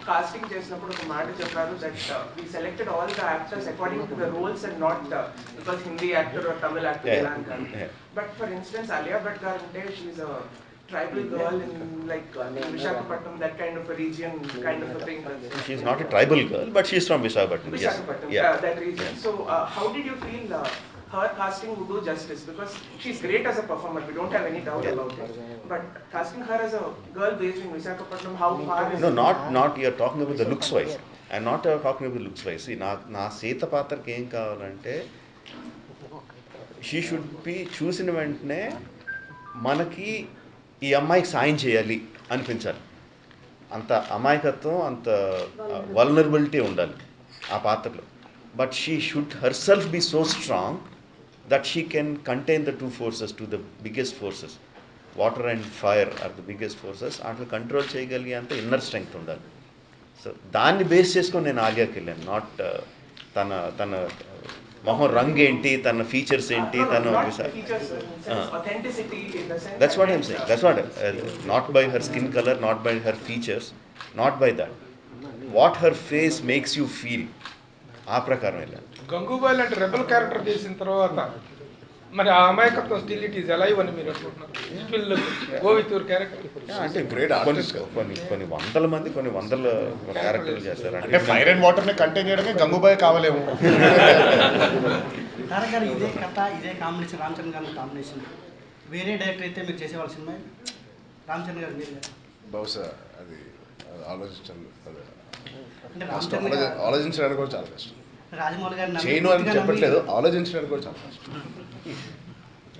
కాస్టింగ్ చేసినప్పుడు ఒక మాట చెప్పారు, that we selected all the actors according to the roles and not because Hindi actor or Tamil actor ఇలా అంటారు. But for instance Alia Bhatt garu అంటే she is a tribal girl in like Visakhapatnam, that kind of a region, kind of a thing. She is not a tribal girl, but she is from Visakhapatnam. Visakhapatnam, Yes. that region. So how did you feel her casting would do justice because she's great as a performer. We don't have any doubt about it. But casting her as a girl based in Visakhapatnam, how far is No, not you're talking about the looks wise. I'm not talking about the looks wise. See, నా సీత పాత్రకి ఏం కావాలంటే she should be చూసిన వెంటనే మనకి ఈ అమ్మాయికి సాయం చేయాలి అనిపించాలి. అంత అమాయకత్వం, అంత వల్నరబిలిటీ ఉండాలి ఆ పాత్రలో. But she should herself be so strong that she can contain the two forces to the biggest forces. Water and fire are the biggest forces. అట్లా కంట్రోల్ చేయగలిగే అంత ఇన్నర్ స్ట్రెంగ్త్ ఉండాలి. సో దాన్ని base చేసుకొని నేను ఆలియాకి వెళ్ళాను. Not తన మొహం రంగు ఏంటి, తన ఫీచర్స్ ఏంటి, that's what I'm saying. That's what not by her skin colour, not by her features, not by that. What her face makes you feel, ఆ ప్రకారం వెళ్ళాను. గంగూబాయ్ లాంటి రెబల్ క్యారెక్టర్ చేసిన తర్వాత మరి ఆ అమాయకత్వం స్టిల్ ఇట్ ఈస్ అలైవ్ అని మీరు అనుకుంటున్నారు? It will go with your character. అంటే కొన్ని వందల మంది కొన్ని వందల క్యారెక్టర్లు చేస్తారు. అంటే ఫైర్ అండ్ వాటర్ ని కంటైన్ చేయడమే గంగూబాయ్ కావాలేమో. తారక్ ఇదే కథ, ఇదే కాంబినేషన్, రామ్ చరణ్ గారి కాంబినేషన్ వేరే డైరెక్టర్ అయితే మీరు చేసేవాళ్ళ సినిమా రామ్ చరణ్ గారు మీరు బహుశా అది ఆలోచించాలి. అంటే రామ్ చరణ్ ఆలోచించడానికి కూడా చాలా కష్టం. రాజమౌళి గారు చేయను అని చెప్పట్లేదు, ఆలోచించడానికి కూడా చాలా కష్టం.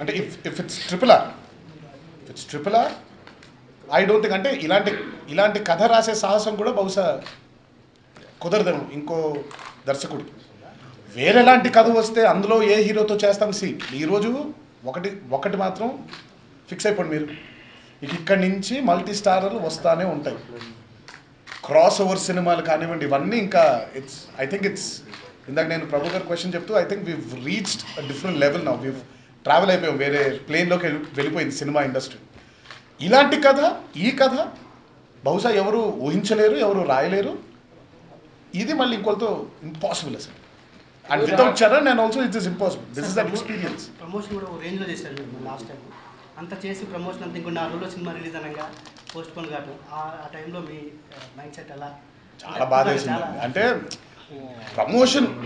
అంటే if it's triple R I don't think, అంటే ఇలాంటి కథ రాసే సాహసం కూడా బహుశా కుదరదేమో ఇంకో దర్శకుడు. వేరేలాంటి కథ వస్తే అందులో ఏ హీరోతో చేస్తాం. ఈరోజు ఒకటి మాత్రం ఫిక్స్ అయిపోండి మీరు, ఇక్కడి నుంచి మల్టీ స్టారర్లు వస్తానే ఉంటాయి. క్రాస్ ఓవర్ సినిమాలు కానివ్వండి, ఇవన్నీ ఇంకా ఇందాక నేను ప్రభు గారు క్వశ్చన్ చెప్తూ I think we've reached a different level now. We've travel అయిపోయాం, వేరే ప్లేన్లోకి వెళ్ళిపోయింది సినిమా ఇండస్ట్రీ. ఇలాంటి కథ, ఈ కథ బహుశా ఎవరు ఊహించలేరు, ఎవరు రాయలేరు. ఇది మళ్ళీ ఇంకోటితో ఇంపాసిబుల్ అసలు. And without Charan and also it is impossible. This is that experience. Promotion కూడా ఒక రేంజ్లో చేశారు మీరు లాస్ట్ టైం. అంత చేసి ప్రమోషన్ అంతా ఇంకో 4 రోజుల్లో సినిమా రిలీజ్ అనగా పోస్ట్ పోన్ కావడం, ఆ టైంలో మీ మైండ్ సెట్ ఎలా? చాలా బాధ వేసింది. అంటే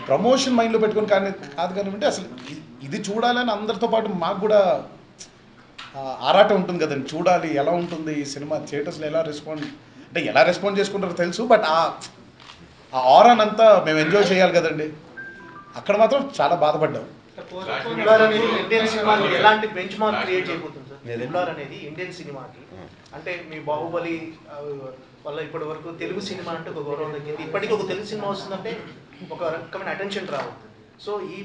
ప్రమోషన్ మైండ్లో పెట్టుకొని కాదు కానివ్వండి, అసలు ఇది చూడాలని అందరితో పాటు మాకు కూడా ఆరాటం ఉంటుంది కదండి. చూడాలి ఎలా ఉంటుంది ఈ సినిమా, థియేటర్స్లో ఎలా రెస్పాండ్ చేసుకుంటారో తెలుసు. బట్ ఆ ఆరాన్ అంతా మేము ఎంజాయ్ చేయాలి కదండి. అక్కడ మాత్రం చాలా బాధపడ్డాం. ఇండియన్ సినిమాకి ఎలాంటి బెంచ్ మార్క్ క్రియేట్ చేయబోతుంది సార్ అనేది ఇండియన్ సినిమాకి? అంటే మీ బాహుబలి వల్ల ఇప్పటి వరకు తెలుగు సినిమా అంటే ఒక గౌరవం తగ్గింది. ఇప్పటికీ ఒక తెలుగు సినిమా వస్తుందంటే ఒక రకమైన అటెన్షన్ రావాలి. సో ఈ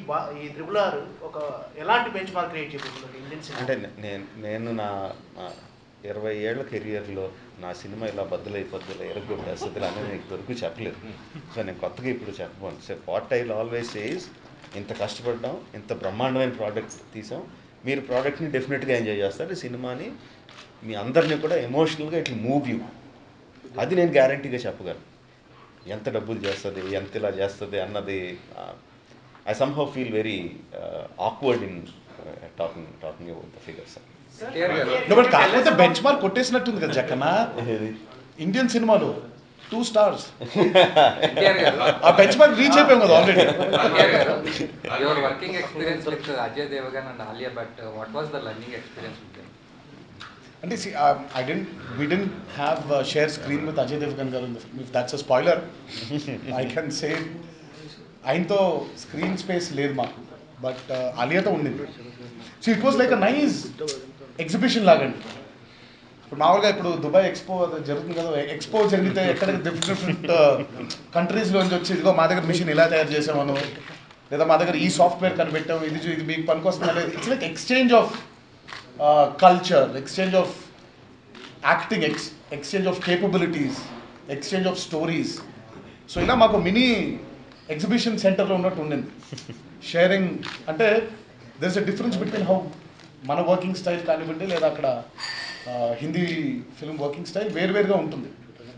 RRR ఒక ఎలాంటి బెంచ్ మార్క్ క్రియేట్ చేయబోతుంది ఇండియన్ సినిమా? అంటే నేను నా 20 ఏళ్ల కెరియర్లో నా సినిమా ఇలా బద్దలైపోద్దులే, ఎరగొట్టేస్తుంది అనేది మీకు వరకు చెప్పలేదు. సో నేను కొత్తగా ఇప్పుడు చెప్పబోను. So what I always says, ఇంత కష్టపడ్డాం, ఇంత బ్రహ్మాండమైన ప్రోడక్ట్ తీసాం, మీరు ప్రోడక్ట్ని డెఫినెట్గా ఎంజాయ్ చేస్తారు. ఈ సినిమాని మీ అందరినీ కూడా ఎమోషనల్గా ఇట్లా మూవ్ యూ, అది నేను గ్యారంటీగా చెప్పగలను. ఎంత డబ్బులు చేస్తుంది, ఎంత ఇలా చేస్తుంది అన్నది I somehow feel very awkward in talking about the figures. కాకపోతే బెంచ్ మార్క్ కొట్టేసినట్టుంది కదా జక్కన్న ఇండియన్ సినిమాలో 2 stars. ఆ బెంచ్ మార్క్ రీచ్ అయిపోయాం కదా already. Your working experience with Ajay Devgn and Alia Bhatt, what was the learning experience with them? అంటే we didn't have share screen with Ajay Devgan garu in the film. If that's a spoiler, I can say ఆయనతో screen space లేదు మాకు, but ఆలియాతో ఉండింది. So it was like a nice exhibition లాగండి. ఇప్పుడు మామూలుగా ఇప్పుడు Dubai expo జరుగుతుంది కదా, ఎక్స్పో జరిగితే ఎక్కడ డిఫరెంట్ కంట్రీస్లోంచి వచ్చి ఇదిగో మా దగ్గర మిషన్ ఇలా తయారు చేసామను, లేదా మా దగ్గర ఈ సాఫ్ట్వేర్ కనిపెట్టాం, ఇది మీకు పనికొస్తుంది. It's like exchange of culture, exchange of acting, exchange of capabilities, exchange of stories. So ఇలా మాకు మినీ ఎగ్జిబిషన్ సెంటర్లో ఉన్నట్టు ఉండింది. షేరింగ్ అంటే there is a difference between how మన వర్కింగ్ స్టైల్ కానివ్వండి, లేదా అక్కడ హిందీ ఫిల్మ్ వర్కింగ్ స్టైల్ వేరువేరుగా ఉంటుంది.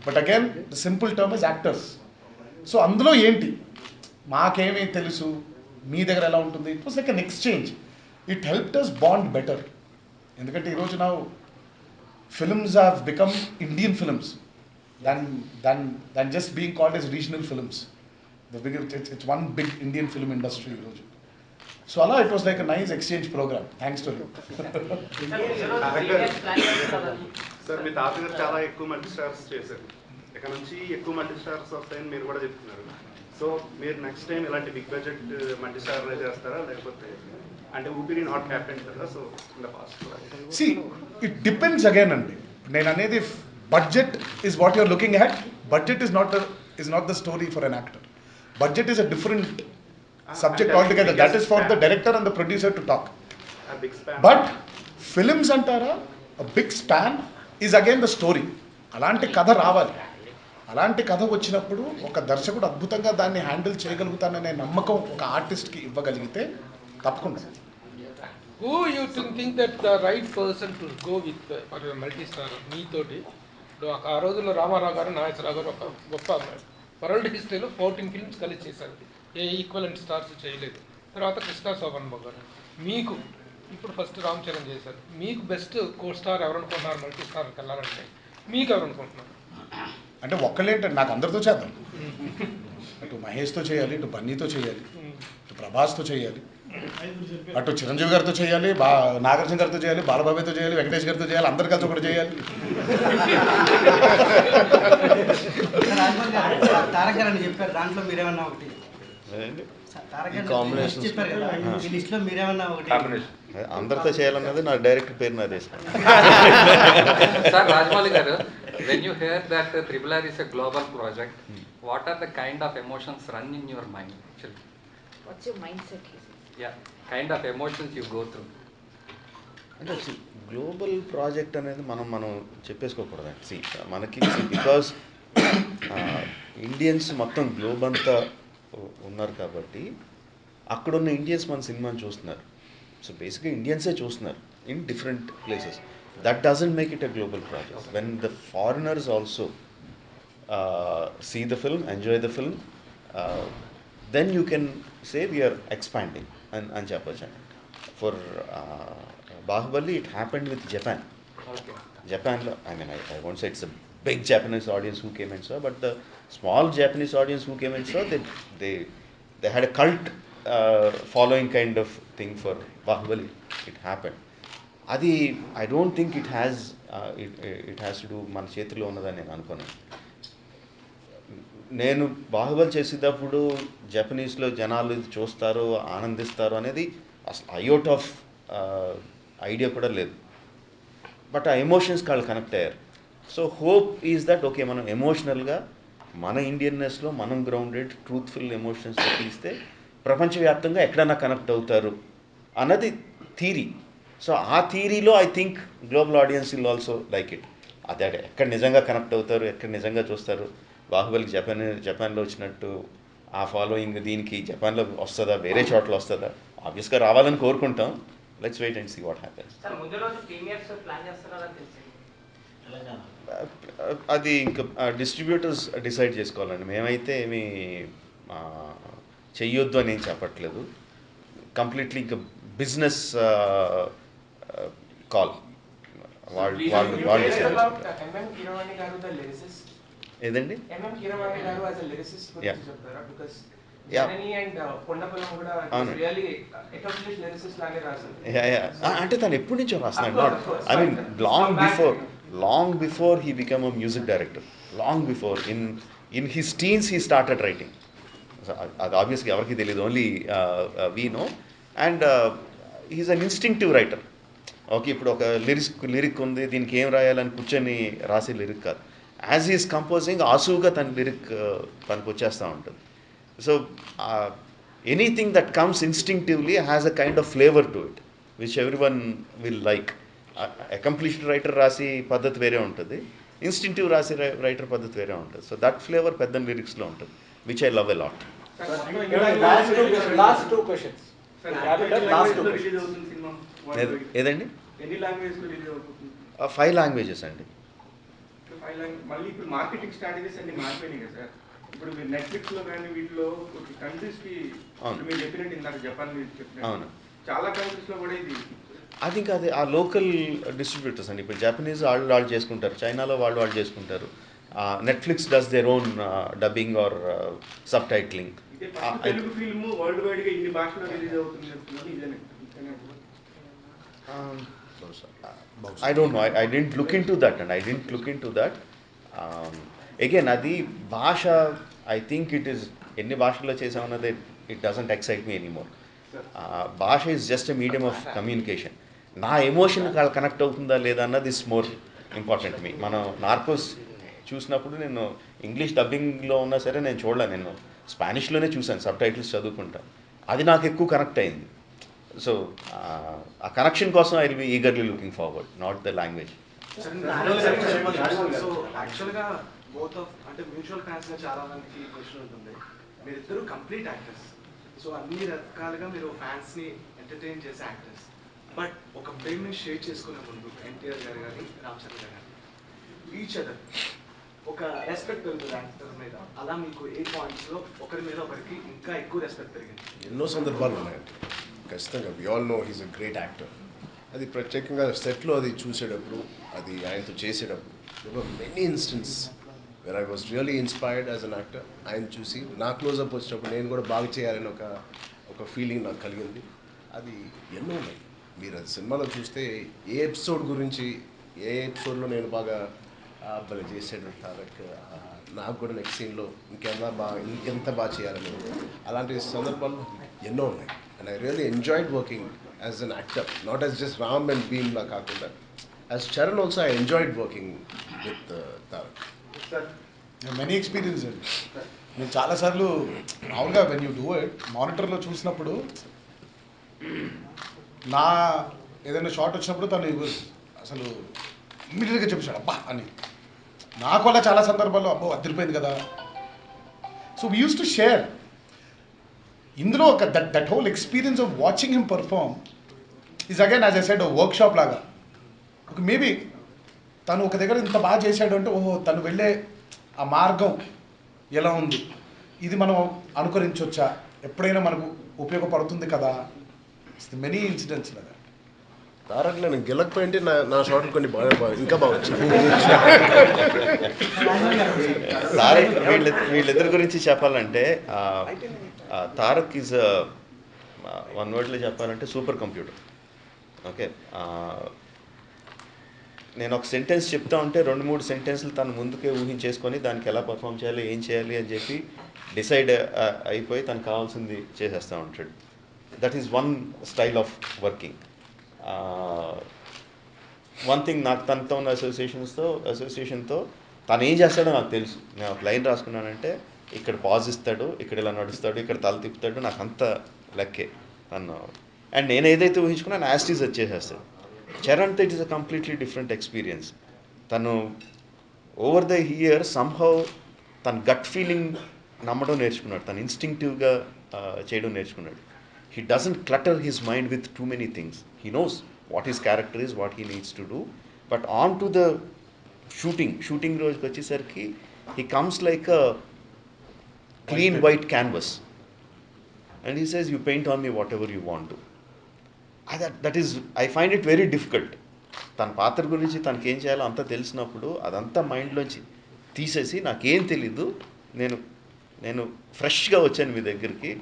But again the simple term is actors. So అందులో ఏంటి మాకేమీ తెలుసు, మీ దగ్గర ఎలా ఉంటుంది, it was like an exchange. It helped us bond better. ఎందుకంటే ఈరోజు నా films have become Indian films than just being called as regional films. It's one big Indian film industry ఈరోజు. So Allah, it was like a nice exchange program. Thanks to him. Sir మీ తాతగారు చాలా ఎక్కువ multi stars చేశారు. ఇక్కడ నుంచి ఎక్కువ multi stars వస్తాయని మీరు కూడా చెప్తున్నారు. సో మీరు నెక్స్ట్ టైం ఇలాంటి బిగ్ బడ్జెట్ మల్టీ స్టార్ చేస్తారా, లేకపోతే అంటే ఊపిరి నాట్ హ్యాపెన్ కదా, so in the past? See, it depends again అండి. నేను అనేది budget is what you're looking at. Budget is not the story for an actor. Budget is a different subject altogether. That is for the director and the producer to talk. But films అంటారా, a big span is again the story. అలాంటి కథ రావాలి. అలాంటి కథ వచ్చినప్పుడు ఒక దర్శకుడు అద్భుతంగా దాన్ని హ్యాండిల్ చేయగలుగుతాననే నమ్మకం ఒక ఆర్టిస్ట్కి ఇవ్వగలిగితే తప్పకుండా. Who you think that the right person to go with for a multi-star మీతోటి? ఆ రోజుల్లో రామారావు గారు, నాగేశ్వరరావు గారు ఒక గొప్ప వరల్డ్ హిస్టరీలో 14 ఫిల్మ్స్ కలిసి చేశారు. ఏ ఈక్వలెంట్ స్టార్స్ చేయలేదు. తర్వాత కృష్ణ శోభన్ బాబు గారు. మీకు ఇప్పుడు ఫస్ట్ రామ్ చరణ్ చేశారు. మీకు బెస్ట్ కో స్టార్ ఎవరనుకుంటున్నారు మల్టీ స్టార్కి వెళ్ళాలంటే? మీకు ఎవరనుకుంటున్నారు? అంటే ఒక్కలేంటండి, నాకు అందరితో చేద్దాం. అటు మహేష్తో చేయాలి, ఇటు బన్నీతో చేయాలి, ఇటు ప్రభాస్తో చేయాలి, అటు చిరంజీవి గారితో చేయాలి, నాగార్జున గారితో చేయాలి, బాలబాబుతో చేయాలి, వెంకటేష్ గారితో చేయాలి, అందరి కలిసి ఒకటి చేయాలి. తారక్ గారు అని చెప్పారు, దాంట్లో మీరేమన్నా ఒకటి చెప్పారు కదా, ఈ లిస్ట్లో మీరేమన్నా ఒకటి అందరితో చేయాలన్నది నా డైరెక్టర్ పేరు నాది వేసుకోండి. సార్ రాజమౌళి గారు, when you hear that RRR is a global project, what are the kind of emotions run in your mind actually? What's your mindset? Yeah, kind of emotions you go through. అంటే global project అనేది మనం చెప్పేసుకోకూడదండి. మనకి because Indians మొత్తం globe అంతా ఉన్నారు కాబట్టి అక్కడున్న Indians మన సినిమాని చూస్తున్నారు. సో బేసిక్గా ఇండియన్సే చూస్తున్నారు in different places. That doesn't make it a global project. When the foreigners also see the film, enjoy the film, then you can say we're expanding అని చెప్పొచ్చండి. For Baahubali it happened with Japan. జపాన్లో I won't say it's a big Japanese audience who came and saw, but the small Japanese audience who came and saw, they had a cult following kind of thing for Bahubali. It happened. Adi, I don't think it has to do మన చేతిలో ఉన్నదని నేను అనుకోను. నేను బాహుబలి చేసేటప్పుడు జపనీస్లో జనాలు ఇది చూస్తారు, ఆనందిస్తారు అనేది అసలు అయోట్ ఆఫ్ ఐడియా కూడా లేదు. బట్ ఆ ఎమోషన్స్కి వాళ్ళు కనెక్ట్ అయ్యారు. So hope is that okay, మనం ఎమోషనల్గా మన ఇండియన్నెస్లో మనం గ్రౌండెడ్ ట్రూత్ఫుల్ ఎమోషన్స్తో తీస్తే ప్రపంచవ్యాప్తంగా ఎక్కడన్నా కనెక్ట్ అవుతారు అన్నది థీరీ. సో ఆ థీరీలో I think global audience will also like it. అదే ఎక్కడ నిజంగా కనెక్ట్ అవుతారు, ఎక్కడ నిజంగా చూస్తారు. బాహుబలికి జపాన్లో వచ్చినట్టు ఆ ఫాలోయింగ్ దీనికి జపాన్లో వస్తుందా, వేరే చోట్ల వస్తుందా? ఆబ్వియస్గా రావాలని కోరుకుంటాం. Let's wait and see what happens. అది ఇంకా డిస్ట్రిబ్యూటర్స్ డిసైడ్ చేసుకోవాలండి. మేమైతే ఏమీ చెయ్యొద్దు అని ఏం చెప్పట్లేదు. కంప్లీట్లీ ఇంకా బిజినెస్ కాల్ వాళ్ళు ఏదండి. అంటే తను ఎప్పటి నుంచో రాస్తున్నాడు. I mean long before he become a music director, long before in his teens he started writing. అది ఆబ్వియస్గా ఎవరికి తెలియదు, only we know. And he's an instinctive writer. Okay, ఇప్పుడు ఒక లిరిక్ ఉంది, దీనికి ఏం రాయాలని కూర్చొని రాసే లిరిక్ కాదు. యాజ్ హీస్ కంపోజింగ్ ఆసువుగా తన లిరిక్ తనకు వచ్చేస్తూ ఉంటుంది. So anything that comes instinctively has a kind of flavour to it which every one will like. Accomplished writer రాసి పద్ధతి వేరే ఉంటుంది, ఇన్స్టింక్టివ్ రాసి రైటర్ పద్ధతి వేరే ఉంటుంది. సో దట్ ఫ్లేవర్ పెద్ద లిరిక్స్లో ఉంటుంది, which I love a lot. ఏదండి? 5 లాంగ్వేజెస్ అండి. మళ్ళీ ఇప్పుడు మార్కెటింగ్ స్ట్రాటజీస్ అన్ని మారిపోయినాయి కదా సార్. ఇప్పుడు మీరు నెట్ఫ్లిక్స్లో కానీ వీటిలో కంట్రీస్కి మీరు చెప్పినట్టు ఇందాక జపాన్ చెప్పినట్టు చాలా కంట్రీస్లో కూడా ఇది ఐ థింక్ అది ఆ లోకల్ డిస్ట్రిబ్యూటర్స్ అండి. ఇప్పుడు జపనీస్ వాళ్ళు చేసుకుంటారు, చైనాలో వాళ్ళు చేసుకుంటారు, Netflix does their own dubbing or subtitling. Telugu film world wide గా ఇన్ని భాషలో రిలీజ్ అవుతుంది అంటున్నారు, ఇదేనే? I don't know. I didn't look into that, and I didn't look into that. Again, అది భాష, I think it is ఎన్ని భాషల్లో చేసామన్నది it doesn't excite me anymore. భాష is just a medium of communication. నా emotion connect అవుతుందా లేదా అన్నది is more important మీ. మనం నార్కోస్ చూసినప్పుడు నేను ఇంగ్లీష్ డబ్బింగ్లో ఉన్నా సరే నేను చూడలేను, నేను స్పానిష్లోనే చూశాను, సబ్ టైటిల్స్ చదువుకుంటా. అది నాకు ఎక్కువ కనెక్ట్ అయింది. సో ఆ కనెక్షన్ కోసం I will be eagerly looking forward, not the language. So యాక్చువల్గా బోత్ ఆఫ్ అంటే మ్యూచువల్ ఫ్యాన్స్గా చాలా మందికి క్వశ్చన్ ఉంటుంది, మీరిద్దరు కంప్లీట్ యాక్టర్స్, సో అన్ని రకాలుగా మీరు ఫ్యాన్స్ని ఎంటర్టైన్ చేసే యాక్టర్స్. బట్ ఒక ఫ్రేమ్ని షేర్ చేసుకునే ముందు ఎన్టీఆర్ గారు కానీ రామ్ చరణ్ గారు కానీ ఈచ్ అదర్ ఒక రెస్పెక్ట్ పెరుగుతుంది యాక్టర్ మీద. అలా మీకు ఏ పాయింట్స్లో ఒకరి మీద ఒకరికి ఇంకా ఎక్కువ రెస్పెక్ట్ పెరిగింది? ఎన్నో సందర్భాలు ఉన్నాయండి ఖచ్చితంగా. We all know he's a great actor. అది ప్రత్యేకంగా సెట్లో అది చూసేటప్పుడు, అది ఆయనతో చేసేటప్పుడు many instance where I was really inspired as an actor. ఆయన చూసి నా క్లోజప్ వచ్చినప్పుడు నేను కూడా బాగా చేయాలని ఒక ఫీలింగ్ నాకు కలిగింది. అది ఎన్నో ఉన్నాయి. మీరు అది సినిమాలో చూస్తే ఏ ఎపిసోడ్ గురించి, ఏ ఎపిసోడ్లో నేను బాగా భలే చేసాడు తారక్, నాకు కూడా నెక్స్ట్ సీన్లో ఇంకెంత బాగా చేయాలని, అలాంటి సందర్భాలు ఎన్నో ఉన్నాయి. And I really enjoyed working as an actor, not as just Ram and Bheemla కాకుండా as Charan also I enjoyed working with Tarak. Many experience అండి. నేను చాలాసార్లు మామూలుగా వెన్ యూ డూ ఇట్ మానిటర్లో చూసినప్పుడు నా ఏదైనా షార్ట్ వచ్చినప్పుడు తను అసలు ఇమీడియట్గా చెప్పాడు అబ్బా అని. నాకు వల్ల చాలా సందర్భాల్లో అబ్బో అదిరిపోయింది కదా. So we use to share. ఇందులో ఒక that whole experience of watching him perform is again as I said work shop లాగా. ఒక మేబీ తను ఒక దగ్గర ఇంత బాగా చేశాడు అంటే ఓహో తను వెళ్ళే ఆ మార్గం ఎలా ఉంది, ఇది మనం అనుకరించవచ్చా, ఎప్పుడైనా మనకు ఉపయోగపడుతుంది కదా. మెనీ ఇన్సిడెంట్స్ లాగా. తారక్ నేను గెలకపోయింటే నా షాట్లు కొన్ని బాగా ఇంకా బాగా వచ్చాయి. తారక్ వీళ్ళిద్దరి గురించి చెప్పాలంటే తారక్ ఈజ్ వన్ వర్డ్లో చెప్పాలంటే సూపర్ కంప్యూటర్. ఓకే, నేను ఒక సెంటెన్స్ చెప్తా ఉంటే 2-3 సెంటెన్స్లు తను ముందుకే ఊహించేసుకొని దానికి ఎలా పర్ఫామ్ చేయాలి, ఏం చేయాలి అని చెప్పి డిసైడ్ అయిపోయి తనకు కావాల్సింది చేసేస్తూ ఉంటాడు. That is one style of working. One thing, నాకు తనతో ఉన్న అసోసియేషన్తో తను ఏం చేస్తాడో నాకు తెలుసు. నేను ఒక లైన్ రాసుకున్నానంటే ఇక్కడ పాజ్ ఇస్తాడు, ఇక్కడ ఇలా నడుస్తాడు, ఇక్కడ తల తిప్పుతాడు, నాకు అంత లెక్కే తను. అండ్ నేను ఏదైతే ఊహించుకున్నా యాస్టీస్ వచ్చేసేస్తాడు. చరణ్తో it is a completely different experience. తను ఓవర్ ద ఇయర్ సమ్హౌ తన గట్ ఫీలింగ్ నమ్మడం నేర్చుకున్నాడు, తను ఇన్స్టింక్టివ్గా చేయడం నేర్చుకున్నాడు. He doesn't clutter his mind with too many things. He knows what his character is, what he needs to do. But on to the shooting రోజుకి వచ్చేసరికి he comes like a clean white canvas. And he says, you paint on me whatever you want to. That is, I find it very difficult. తన పాత్ర గురించి తనకేం చేయాలో అంతా తెలిసినప్పుడు అదంతా మైండ్లోంచి తీసేసి నాకేం తెలీదు, నేను ఫ్రెష్గా వచ్చాను మీ దగ్గరికి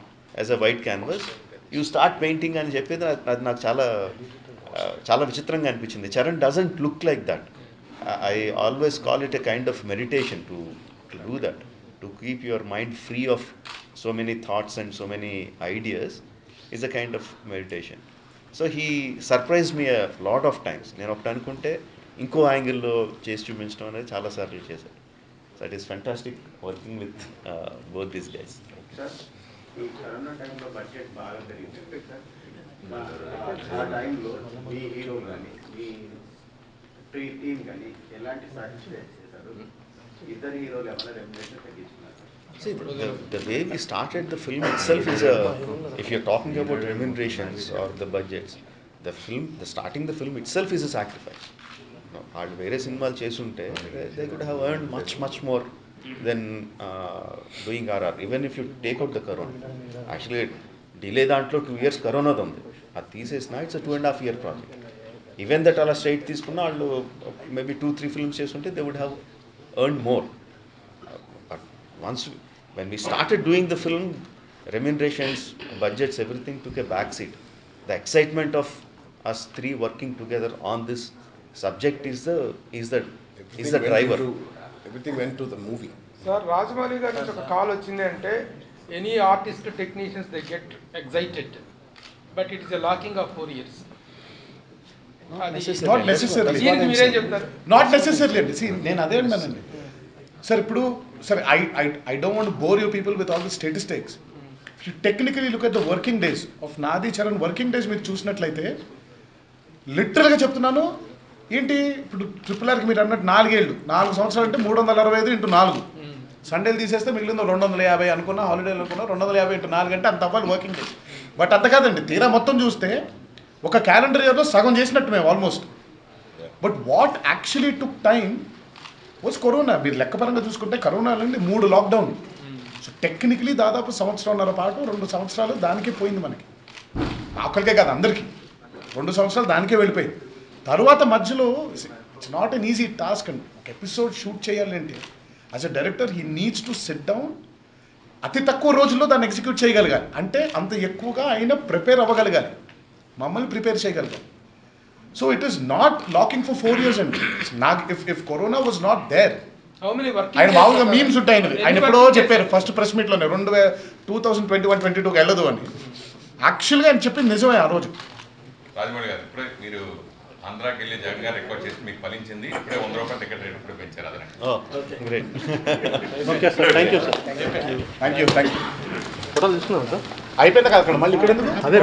as a white canvas, you start painting అని చెప్పేది అది నాకు చాలా విచిత్రంగా అనిపించింది. Charan doesn't look like that. I always call it a kind of meditation to do that, to keep your mind free of so many thoughts and so many ideas is a kind of meditation. So he surprise me a lot of times. నేను ఒకటి అనుకుంటే ఇంకో యాంగిల్లో చేసి చూపించడం అనేది చాలాసార్లు చేశాను. So it is fantastic working with both these guys. ఈ కరోనా టైంలో బడ్జెట్ బాగా పెరిగింది. ఆ టైంలో మీ హీరో కానీ మీ టీం కానీ ఎలాంటి సాటిస్ఫాక్షన్ చేశారు? ఇద్దరు హీరోలు ఏమైనా remuneration తగ్గించుకున్నారు? See, the way we started the film itself is if you're talking about remunerations or the budgets, starting the film itself is a sacrifice. వాళ్ళు వేరే సినిమాలు చేస్తుంటే they could have earned much more than doing RR. Even if you take out the corona, actually delay దాంట్లో 2 years కరోనాది ఉంది, అది తీసేసిన it's 2.5 year project. Even that అలా straight తీసుకున్న వాళ్ళు మేబీ 2-3 ఫిల్మ్స్ చేస్తుంటే they would have earned more. But when we started doing the film, remunerations, budgets, everything took a backseat. The excitement of us three working together on this subject is the driver. Everything went to the movie. Sir Rajamouli గారి నుంచి ఒక call వచ్చింది అంటే any artist technicians they get excited but it is a locking of 4 years. Not necessary మీరేం చెప్తారు? Not necessary అండి. నేను అదే అన్నానండి సార్. ఇప్పుడు sir I don't want bore you people with all the statistics. Technically look at the working days of నాది Charan working days మీరు చూసినట్లయితే లిటరల్గా చెప్తున్నాను. ఏంటి ఇప్పుడు RRRకి మీరు అన్నట్టు 4 సంవత్సరాలు అంటే 365 × 4 సండేలు తీసేస్తే మిగిలిందో 250 అనుకున్నా, హాలిడేలు అనుకున్నా 250 × 4 అంటే అంత అవ్వాలి వర్కింగ్ డేస్. బట్ అంత కాదండి, తీరా మొత్తం చూస్తే ఒక క్యాలెండర్ ఇయర్లో సగం చేసినట్టు మేము almost. But what actually took time was corona. మీరు లెక్కపరంగా చూసుకుంటే కరోనా నుండి 3 లాక్డౌన్. సో టెక్నికలీ దాదాపు 1.5 పాటు 2 సంవత్సరాలు దానికే పోయింది మనకి. అక్కడికే కాదు అందరికీ 2 సంవత్సరాలు దానికే వెళ్ళిపోయింది. తర్వాత మధ్యలో it's not an easy task అండి. ఒక ఎపిసోడ్ షూట్ చేయాలి అంటే as a director he needs to SIT down. అతి తక్కువ రోజుల్లో దాన్ని ఎగ్జిక్యూట్ చేయగలగాలి. అంటే అంత ఎక్కువగా ఆయన ప్రిపేర్ అవ్వగలగాలి, మమ్మల్ని ప్రిపేర్ చేయగలగాలి. So it is not locking for 4 years అండి. నాకు if corona was not there, ఆయన మామూలుగా మీమ్స్ ఉంటాయి. ఆయన ఎప్పుడో చెప్పారు ఫస్ట్ ప్రెస్ మీట్లోనే 2021-22 వెళ్ళదు అని. యాక్చువల్గా ఆయన చెప్పింది నిజమే ఆ రోజు. రాజమౌళి గారు, ఇప్పుడే మీరు ఆంధ్రాకి వెళ్ళి జగన్ గారు రిక్వెస్ట్ చేసి మీకు ఫలించింది. ఇప్పుడే 100 రూపాయలు టికెట్ రేట్ ఇప్పుడే పెంచారు. అదే great. Okay sir, thank you sir. Thank you. ఫోటోలు తీసుకున్నాం సార్. అయిపోయింది కదా అక్కడ మళ్ళీ ఇక్కడ ఎందుకు? అదే